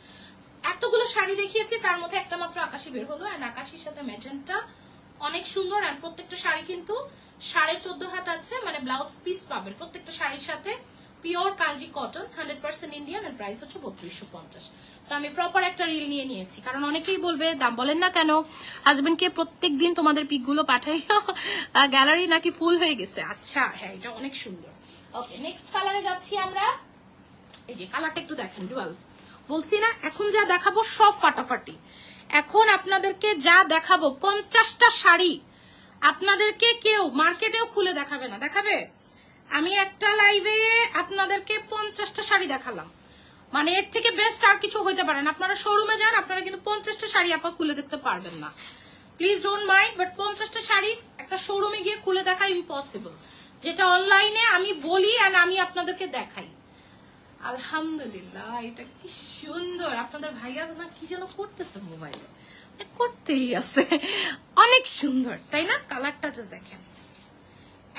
এতগুলো শাড়ি দেখিয়েছি, তার মধ্যে একটা মাত্র আকাশি বের হলো, এন্ড আকাশির সাথে ম্যাজেন্টা অনেক সুন্দর। আর প্রত্যেকটা শাড়ি কিন্তু 14.5 হাত আছে, মানে ব্লাউজ পিস পাবেন প্রত্যেকটা শাড়ির সাথে। Pure Kanji cotton, 100% Indian, and price হচ্ছে 3250। তো আমি প্রপার একটা রিল নিয়ে নিয়েছি, কারণ অনেকেই বলবে দাম বলেন না কেন, হাজবেন্ডকে প্রত্যেকদিন তোমাদের পিকগুলো পাঠাইও, গ্যালারি নাকি ফুল হয়ে গেছে। আচ্ছা হ্যাঁ, এটা অনেক সুন্দর। ওকে, নেক্সট কালারে যাচ্ছি আমরা। এই যে কালারটা একটু দেখেন, ডুয়াল। বলছি না এখন যা দেখাবো সব ফাটাফাটি। এখন আপনাদেরকে যা দেখাবো 50টা শাড়ি আপনাদেরকে কেউ মার্কেটেও খুলে দেখাবে না, দেখাবে? আমি একটা লাইভে আপনাদেরকে 50টা শাড়ি দেখালাম, মানে এর থেকে বেস্ট আর কিছু হইতে পারে না। আপনারা শোরুমে যান, আপনারা কিন্তু 50টা শাড়ি আপা খুলে দেখতে পারবেন না, প্লিজ ডোন্ট মাইন্ড, বাট 50টা শাড়ি একটা শোরুমে গিয়ে খুলে দেখা ইম্পসিবল, যেটা অনলাইনে আমি বলি আর আমি আপনাদেরকে দেখাই। আলহামদুলিল্লাহ, এটা কি সুন্দর। আপনাদের ভাইয়া না কি যেন করতেছে মোবাইলে, করতেই আছে, অনেক সুন্দর তাই না? কালারটা জাস্ট দেখেন,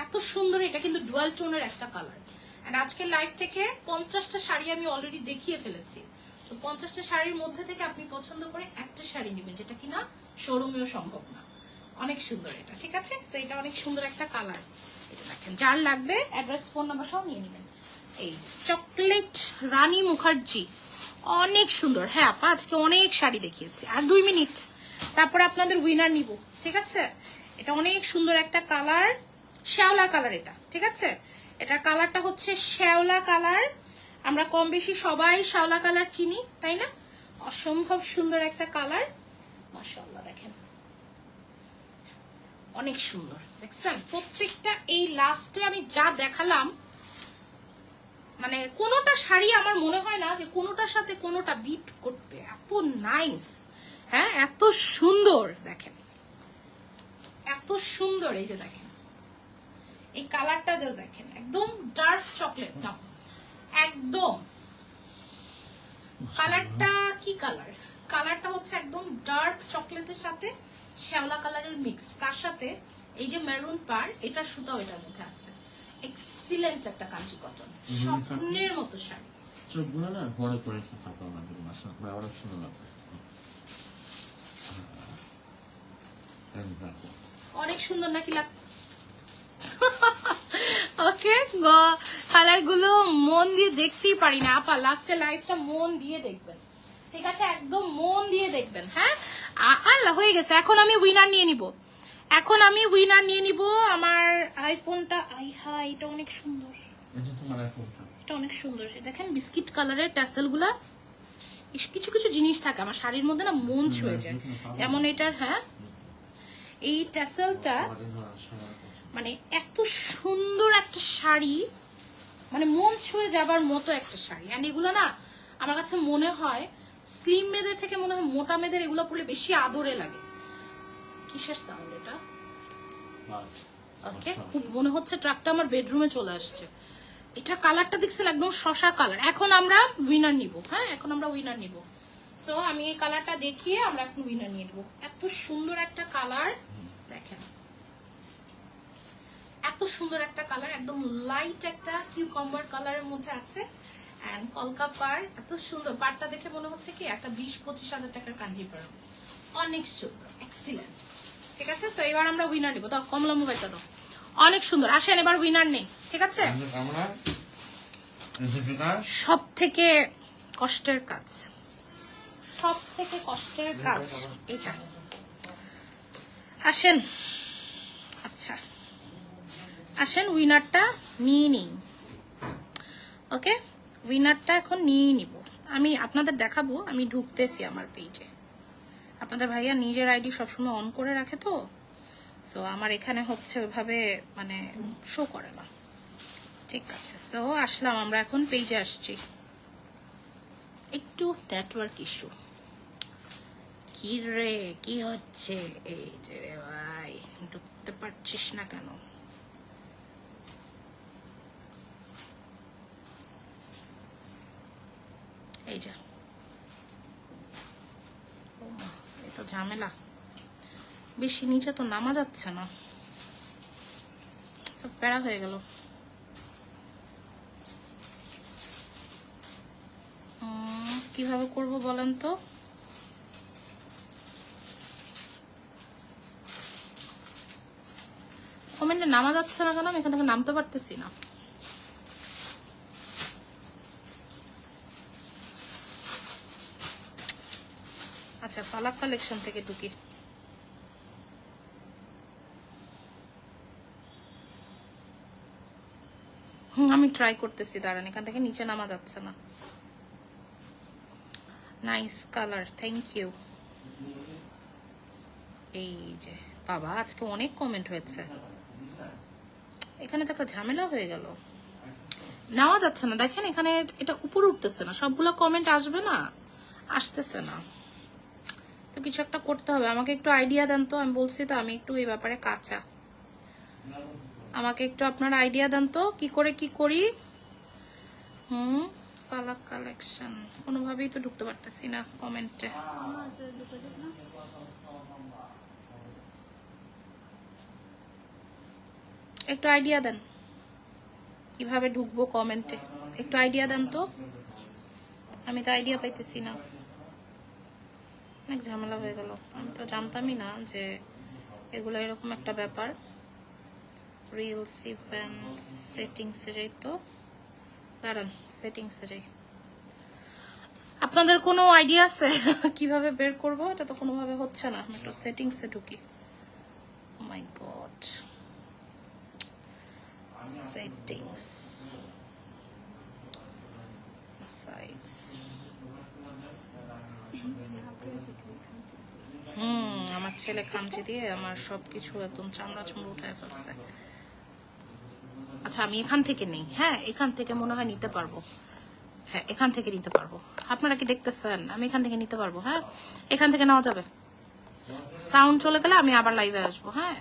এত সুন্দর। এটা কিন্তু ডুয়াল টোনের একটা কালার। আর আজকের লাইভ থেকে 50টা শাড়ি আমি অলরেডি দেখিয়ে ফেলেছি। তো 50টা শাড়ির মধ্যে থেকে আপনি পছন্দ করে একটা শাড়ি নেবেন, যেটা কিনা শোরুমেও সম্ভব না। অনেক সুন্দর এটা, ঠিক আছে? তো এটা অনেক সুন্দর একটা কালার। এটা দেখেন, যার লাগবে অ্যাড্রেস ফোন নাম্বার সব নিয়ে নেবেন। এই চকলেট রানী মুখার্জি, অনেক সুন্দর। হ্যাঁ আপা, আজকে অনেক শাড়ি দেখিয়েছি, আর 2 মিনিট তারপরে আপনাদের উইনার নিব, ঠিক আছে? এটা অনেক সুন্দর একটা কালার, শ্যাওলা কালার এটা, ঠিক আছে? এটার কালারটা হচ্ছে শ্যাওলা কালার। আমরা কম বেশি সবাই শ্যাওলা কালার চিনি, তাই না? অসম্ভব সুন্দর একটা কালার, মাশাআল্লাহ। দেখেন অনেক সুন্দর, দেখছেন? প্রত্যেকটা এই লাস্টে আমি যা দেখালাম, মানে কোনোটা শাড়ি আমার মনে হয় না যে কোনোটার সাথে কোনোটা বিট করবে, এত নাইস, হ্যাঁ, এত সুন্দর। দেখেন এত সুন্দর, এই যে দেখেন এই কালারটা জাস্ট দেখেন, একদম ডার্ক চকলেট না, একদম কালারটা কি কালার? কালারটা হচ্ছে একদম ডার্ক চকলেটের সাথে শ্যাওলা কালারের মিক্সড, তার সাথে এই যে মেরুন পার, এটা সুতাও এটার মধ্যে আছে। এক্সিলেন্ট একটা কাঞ্জি কটন, স্বপ্নের মতো শাড়ি। চোখগুলো না বড় করে থাকা আমাদের মাশাআল্লাহ অনেক সুন্দর লাগছে, অনেক সুন্দর নাকি লাগ? ওকে, কালার গুলো মন দিয়ে দেখতেই পারি না আপা, লাস্টে লাইভটা মন দিয়ে দেখবেন, ঠিক আছে? একদম মন দিয়ে দেখবেন, হ্যাঁ। আল্লাহ হয়ে গেছে, এখন আমি উইনার নিয়ে নিব, এখন আমি উইনার নিয়ে নিব। আমার আইফোনটা, আই হাই, এটা অনেক সুন্দর, এটা অনেক সুন্দর। দেখেন বিস্কিট কালারের ট্যাসেল গুলা, কিছু কিছু জিনিস থাকে আমার শাড়ির মধ্যে না, মন ছুঁয়ে যায়, যেমন এটার, হ্যাঁ, এই ট্যাসেলটা, মানে এত সুন্দর একটা শাড়ি, মানে মন ছুঁয়ে যাবার মতো একটা শাড়ি। আর এগুলো না আমার কাছে মনে হয় স্লিম মেয়েদের থেকে মনে হয় মোটা মেয়েদের এগুলো পরলে বেশি আদরে লাগে। কিসের সাউন্ড এটা? ওকে, খুব মনে হচ্ছে ট্রাকটা আমার বেডরুমে চলে আসছে। এটা কালারটা দেখছেন, একদম শসা কালার। এখন আমরা উইনার নিব, হ্যাঁ, এখন আমরা উইনার নিব। সো আমি এই কালারটা দেখিয়ে আমরা এখন উইনার নিয়ে নেব। এত সুন্দর একটা কালার, দেখেন এত সুন্দর একটা কালার, একদম লাইট একটা কিউকাম্বার কালারের মধ্যে আছে। এন্ড কলকা পার, এত সুন্দর পারটা দেখে মনে হচ্ছে কি একটা 20-25 হাজার টাকার কাঞ্জিপুরম, অনেক সুন্দর, এক্সিলেন্ট, ঠিক আছে? তো এবার আমরা উইনার নিব। দাও কমলা মোবাইলটা দাও, অনেক সুন্দর। আসেন এবার উইনার নেই, ঠিক আছে? সব থেকে কষ্টের কাজ, সব থেকে কষ্টের কাজ এটা। আসেন, আচ্ছা আসেন, উইনারটা নিয়ে নিই। ওকে, উইনারটা এখন নিয়ে নিব। আমি আপনাদের দেখাবো, আমি ঢুকতেছি আমার পেজে। আপনাদের ভাইয়া নিজের আইডি সবসময় অন করে রাখে তো, সো আমার এখানে হচ্ছে ওইভাবে মানে শো করে না। ঠিক আছে, সো আসলাম, আমরা এখন পেজে আসছি। একটু নেটওয়ার্ক ইস্যু। কি রে, কি হচ্ছে? এই যে রে ভাই, ঢুকতে পারছিস না কেন? এই যে এই তো ঝামেলা, বেশি নিচে তো নামা যাচ্ছে না, তো প্যারা হয়ে গেল। কিভাবে করব বলেন তো? কমেন্টে নামা যাচ্ছে না কেন? আমি এখান থেকে নামতে পারতেছি না। আচ্ছা, ফালাক কালেকশন থেকে ঢুকি। আমি ট্রাই করতেছি, দাঁড়ান, এখান থেকে নিচে নামা যাচ্ছে না। Nice colour, thank you. এই যে বাবা, আজকে অনেক কমেন্ট হয়েছে, এখানে তো একটা ঝামেলা হয়ে গেল, নেওয়া যাচ্ছে না। দেখেন এখানে এটা উপরে উঠতেছে না, সবগুলো কমেন্ট আসবে না, আসতেছে না। তো কিছু একটা করতে হবে, আমাকে একটু আইডিয়া দেন তো। আমি বলছি তো আমি একটু এই ব্যাপারে কাঁচা, আমাকে একটু আপনার আইডিয়া দেন তো কি করে কি করি। ফালাক কালেকশন কোনোভাবেই তো ঢুকতে পারতেছি না কমেন্টে। একটু আইডিয়া দেন কিভাবে ঢুকবো কমেন্টে, একটু আইডিয়া দেন তো, আমি তো আইডিয়া পাইতেছি না। অনেক ঝামেলা হয়ে গেল, আমি তো জানতামই না যে এগুলো এরকম একটা ব্যাপার। রিলস ইভেন্টস সেটিংসে যাই তো, দাঁড়ান সেটিংসে যাই। আপনাদের কোনো আইডিয়া আছে কিভাবে বের করব? এটা তো কোনোভাবে হচ্ছে না। আমি একটু সেটিংসে ঢুকি। মাই গড, সেটিংস, সাইটস। আমার ছেলে খামচি দিয়ে আমার সবকিছু একদম চামড়া চুমড়া উঠায় ফেলছে। আচ্ছা, আমি এখান থেকে নেই। হ্যাঁ, এখান থেকে মনে হয় নিতে পারবো। হ্যাঁ, এখান থেকে নিতে পারবো। আপনারা কি দেখতেছেন? আমি এখান থেকে নিতে পারবো। হ্যাঁ, এখান থেকে নেওয়া যাবে। সাউন্ড চলে গেলে আমি আবার লাইভে আসবো। হ্যাঁ,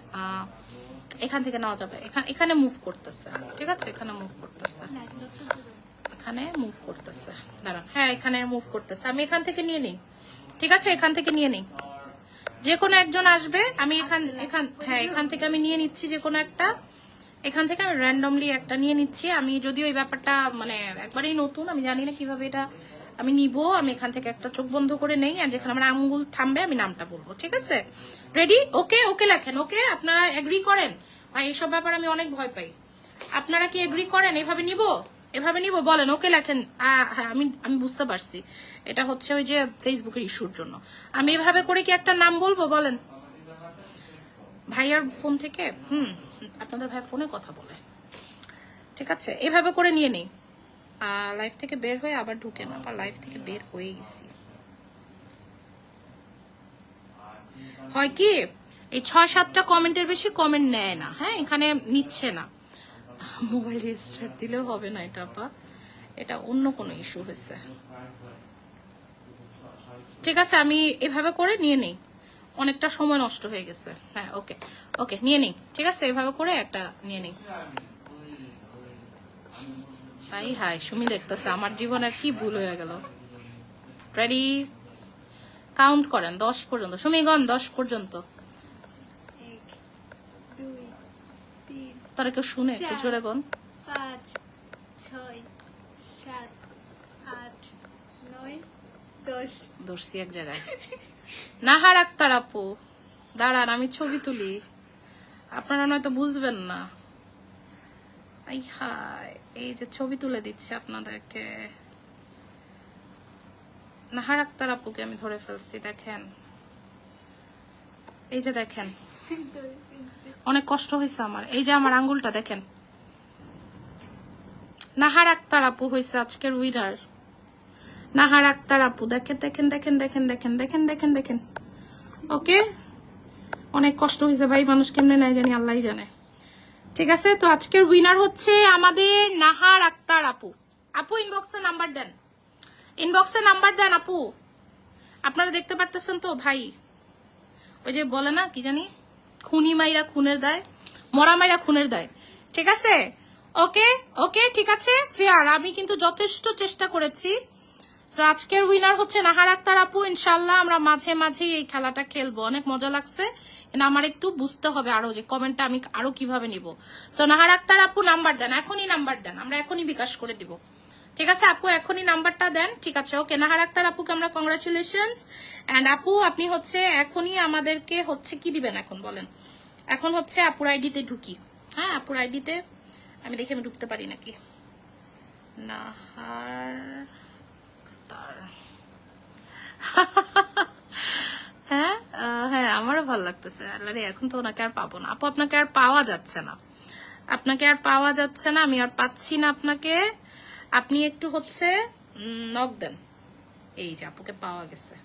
এখান থেকে নেওয়া যাবে। এখানে মুভ করতেছে, ঠিক আছে, এখানে মুভ করতেছে, এখানে মুভ করতেছে। দাঁড়ান, হ্যাঁ এখানে মুভ করতেছে, আমি এখান থেকে নিয়ে নিই। ঠিক আছে, এখান থেকে নিয়ে নিই। যে কোনো একজন আসবে, আমি হ্যাঁ এখান থেকে আমি নিয়ে নিচ্ছি যে কোনো একটা। এখান থেকে আমি র্যান্ডমলি একটা নিয়ে নিচ্ছি। আমি যদিও এই ব্যাপারটা মানে একবারেই নতুন, আমি জানি না কিভাবে এটা আমি নিব। আমি এখান থেকে একটা চোখ বন্ধ করে নেই, আর যেখানে আমার আঙ্গুল থামবে আমি নামটা বলবো। ঠিক আছে, রেডি? ওকে, ওকে লেখেন। ওকে, আপনারা এগ্রি করেন? ভাই এইসব ব্যাপার আমি অনেক ভয় পাই। আপনারা কি এগ্রি করেন? এভাবে নিব, এভাবে নিব, বলেন। ওকে লেখেন। হ্যাঁ, আমি বুঝতে পারছি এটা হচ্ছে ওই যে ফেসবুকের ইস্যুর জন্য। আমি এভাবে করে কি একটা নাম বলবো? বলেন। ভাইয়ার ফোন থেকে আপনাদের ভাই ফোনে কথা বলে। ঠিক আছে, এভাবে করে নিয়ে নেই। লাইভ থেকে বের হয়ে আবার ঢুকে না, আবার লাইভ থেকে বের হয়ে গেছি। হয় কি, এই 6-7টা কমেন্টের বেশি কমেন্ট নেয় না। হ্যাঁ, এখানে নিচ্ছে না। মোবাইল রেজিস্টার দিলেও হবে না এটা, আপা এটা অন্য কোনো ইস্যু হয়েছে। ঠিক আছে, আমি এভাবে করে নিয়ে নেই, অনেকটা সময় নষ্ট হয়ে গেছে। হ্যাঁ, ওকে ওকে, নিয়ে নিই। ঠিক আছে, এভাবে করে একটা নিয়ে নিই। তাই হাই সুমি দেখতেছে আমার জীবনের কি ভুল হয়ে গেল। রেডি, কাউন্ট করেন 10 পর্যন্ত। সুমিগণ 10 পর্যন্ত। তারা কেউ শুনে? একটু জোরে গন। 5 6 7 8 9 10। দর্শি এক জায়গায়। নাহার আক্তার আপু, দাঁড়ান আমি ছবি তুলি, আপনারা নয়তো বুঝবেন না। আই হাই, এই যে ছবি তুলে দিচ্ছি আপনাদেরকে। নাহার আক্তার আপুকে আমি ধরে ফেলছি, দেখেন, এই যে দেখেন, অনেক কষ্ট হয়েছে আমার। এই যে আমার আঙ্গুলটা দেখেন, নাহার আক্তার আপু হয়েছে আজকের উইনার। নাহার আক্তার আপু, দেখেন দেখেন দেখেন দেখেন দেখেন দেখেন দেখেন দেখেন। ওকে, অনেক কষ্ট হয়েছে ভাই, মানুষ কেমনে নাই জানি, আল্লাহই জানে। ঠিক আছে, তো আজকের উইনার হচ্ছে আমাদের নাহার আক্তার আপু। আপু ইনবক্সে নাম্বার দেন, ইনবক্সে নাম্বার দেন আপু। আপনারা দেখতে পারতেছেন তো ভাই, ওই যে বলে না কি জানি, খুনি মাইরা খুনের দায়, মরা মাইরা খুনের দায়। ঠিক আছে, ওকে ওকে, ঠিক আছে ফেয়ার। আমি কিন্তু যথেষ্ট চেষ্টা করেছি। তো আজকের উইনার হচ্ছে নাহার আক্তার আপু। ইনশাল্লাহ আমরা মাঝে মাঝে এই খেলাটা খেলবো, অনেক মজা লাগছে, কিন্তু আমার একটু বুঝতে হবে আরো যে কমেন্টটা আমি আরো কিভাবে নিব। সো নাহার আক্তার আপু নাম্বার দেন, এখনই নাম্বার দেন, আমরা এখনই বিকাশ করে দিব। ঠিক আছে আপু, এখনই নাম্বারটা দেন। ঠিক আছে, ওকে, নাহার আক্তার আপুকে আমরা কংগ্রাচুলেশনস। এন্ড আপু আপনি হচ্ছে এখনই আমাদেরকে হচ্ছে কি দিবেন এখন বলেন। এখন হচ্ছে আপুর আইডিতে ঢুকি। হ্যাঁ, আপুর আইডিতে আমি দেখি আমি ঢুকতে পারি নাকি। নাহার আক্তার হ্যাঁ হ্যাঁ, আমারও ভালো লাগতেছে। আল্লাহরে, এখন তো ওনাকে আর পাবো না আপু, আপনাকে আর পাওয়া যাচ্ছে না, আপনাকে আর পাওয়া যাচ্ছে না, আমি আর পাচ্ছি না আপনাকে। আপনি একটু হচ্ছে নক দেন। এই যে আপুকে পাওয়া গেছে।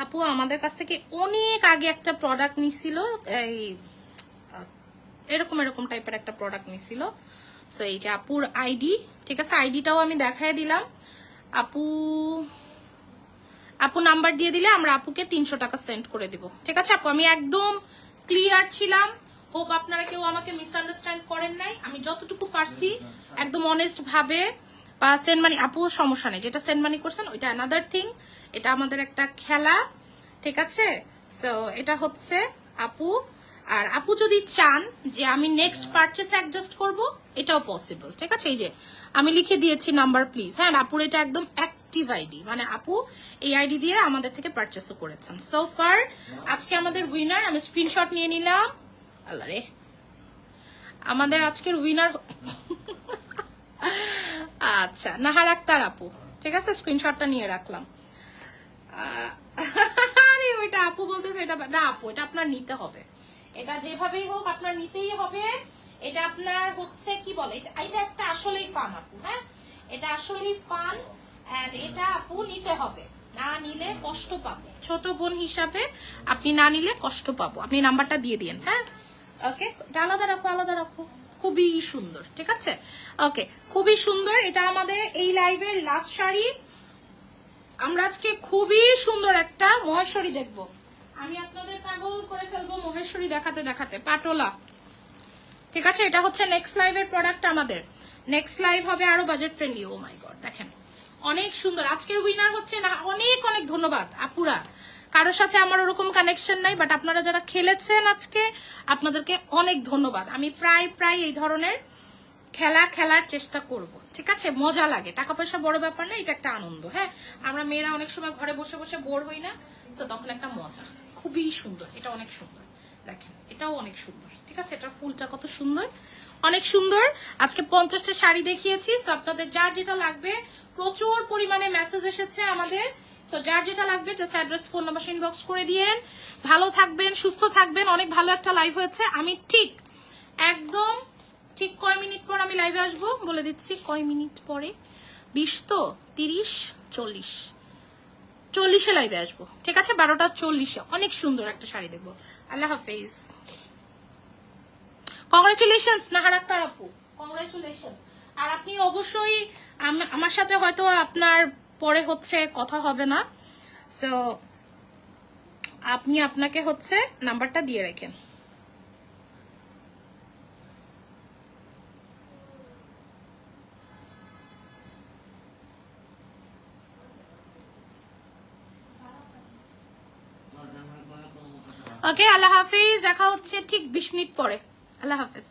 আপু আমাদের কাছ থেকে অনেক আগে একটা প্রোডাক্ট নিছিল, এই এরকম এরকম টাইপের একটা প্রোডাক্ট নিছিল। সো এই যে আপুর আইডি, ঠিক আছে, আইডিটাও আমি দেখাই দিলাম। আপু আপু নাম্বার দিয়ে দিলে আমরা আপুকে 300 টাকা সেন্ড করে দিব। ঠিক আছে আপু, আমি একদম ক্লিয়ার ছিলাম। হোপ আপনারা কেউ আমাকে মিসআন্ডারস্ট্যান্ড করেন নাই। আমি যতটুকু পারছি একদম অনেস্ট ভাবে, বা সেন্ড মানি আপু সমস্যা নেই, যেটা সেন্ড মানি করছেন ওইটা অ্যানাদার থিং, এটা আমাদের একটা খেলা। ঠিক আছে, সো এটা হচ্ছে আপু। আর আপু যদি চান যে আমি নেক্সট পারচেস অ্যাডজাস্ট করব, এটাও পসিবল। ঠিক আছে, এই যে আমি লিখে দিয়েছি নাম্বার প্লিজ। হ্যাঁ, আপুর এটা একদম অ্যাক্টিভ আইডি, মানে আপু এই আইডি দিয়ে আমাদের থেকে পারচেসও করেছেন। সো ফার আজকে আমাদের উইনার, আমি স্ক্রিনশট নিয়ে নিলাম। আল্লাহ রে, আমাদের আজকের উইনার আচ্ছা নাহার আক্তার আপু। ঠিক আছে, স্ক্রিনশটটা নিয়ে রাখলাম। আরে ওইটা আপু বলতেছে, এটা না আপু, এটা আপনার নিতে হবে, এটা যেভাবেই হোক আপনার নিতেই হবে। এটা আপনার হচ্ছে কি বলে, এটা একটা আসলেই ফান আপু। হ্যাঁ, এটা আসলেই ফান, এন্ড এটা আপু নিতে হবে, না নিলে কষ্ট পাবো। ছোট বোন হিসাবে আপনি না নিলে কষ্ট পাবো। আপনি নাম্বারটা দিয়ে দিন। হ্যাঁ, ওকে, এটা আলাদা রাখো, আলাদা রাখো। খুবই সুন্দর, ঠিক আছে, ওকে, খুবই সুন্দর। এটা আমাদের এই লাইভের লাস্ট শাড়ি। আমরা আজকে খুবই সুন্দর একটা মহেশ্বরী দেখবো। আমি আপনাদের পাগল করে ফেলবো মহেশ্বরী দেখাতে দেখাতে। পাটোলা, ঠিক আছে, এটা হচ্ছে নেক্সট লাইভের প্রোডাক্ট আমাদের। নেক্সট লাইভ হবে আরো budget friendly. O my god, দেখেন অনেক সুন্দর। আজকের উইনার হচ্ছে না, অনেক অনেক ধন্যবাদ আপুরা। কারোর সাথে আমার ওরকম কানেকশন নাই, বাট আপনারা যারা খেলেছেন আজকে, আপনাদেরকে অনেক ধন্যবাদ। আমি প্রায় এই ধরনের খেলা খেলার চেষ্টা করব। ঠিক আছে, মজা লাগে, টাকা পয়সা বড় ব্যাপার না, এটা একটা আনন্দ। হ্যাঁ, আমরা মেয়েরা অনেক সময় ঘরে বসে বসে বোর হই না, তো তখন একটা মজা। খুবই সুন্দর, এটা অনেক সুন্দর, দেখেন এটাও অনেক সুন্দর। ঠিক আছে, এটা ফুলটা কত সুন্দর, অনেক সুন্দর। আজকে 50টা শাড়ি দেখিয়েছি। সো আপনাদের যার যেটা লাগবে, প্রচুর পরিমাণে মেসেজ এসেছে আমাদের। সো যার যেটা লাগবে just address, phone number inbox করে দিয়েন। ভালো থাকবেন, সুস্থ থাকবেন। অনেক ভালো একটা লাইভ হয়েছে। আমি ঠিক একদম ঠিক কয় মিনিট পর আমি লাইভে আসবো বলে দিচ্ছি। কয় মিনিট পরে, 20 তো 30 40 লাইভে আসবো। ঠিক আছে, 12:40 অনেক সুন্দর একটা শাড়ি দেখবো। আল্লাহ হাফেজ। কংগ্রাচুলেশনস নাহার আক্তার আপু, কংগ্রাচুলেশনস। আর আপনি অবশ্যই আমার সাথে হয়তো আপনার পরে হচ্ছে কথা হবে না, সো আপনি আপনাকে হচ্ছে নাম্বারটা দিয়ে রাখেন। ওকে, আল্লাহ হাফিজ। দেখা হচ্ছে ঠিক 20 মিনিট পরে। আল্লাহ হাফিজ।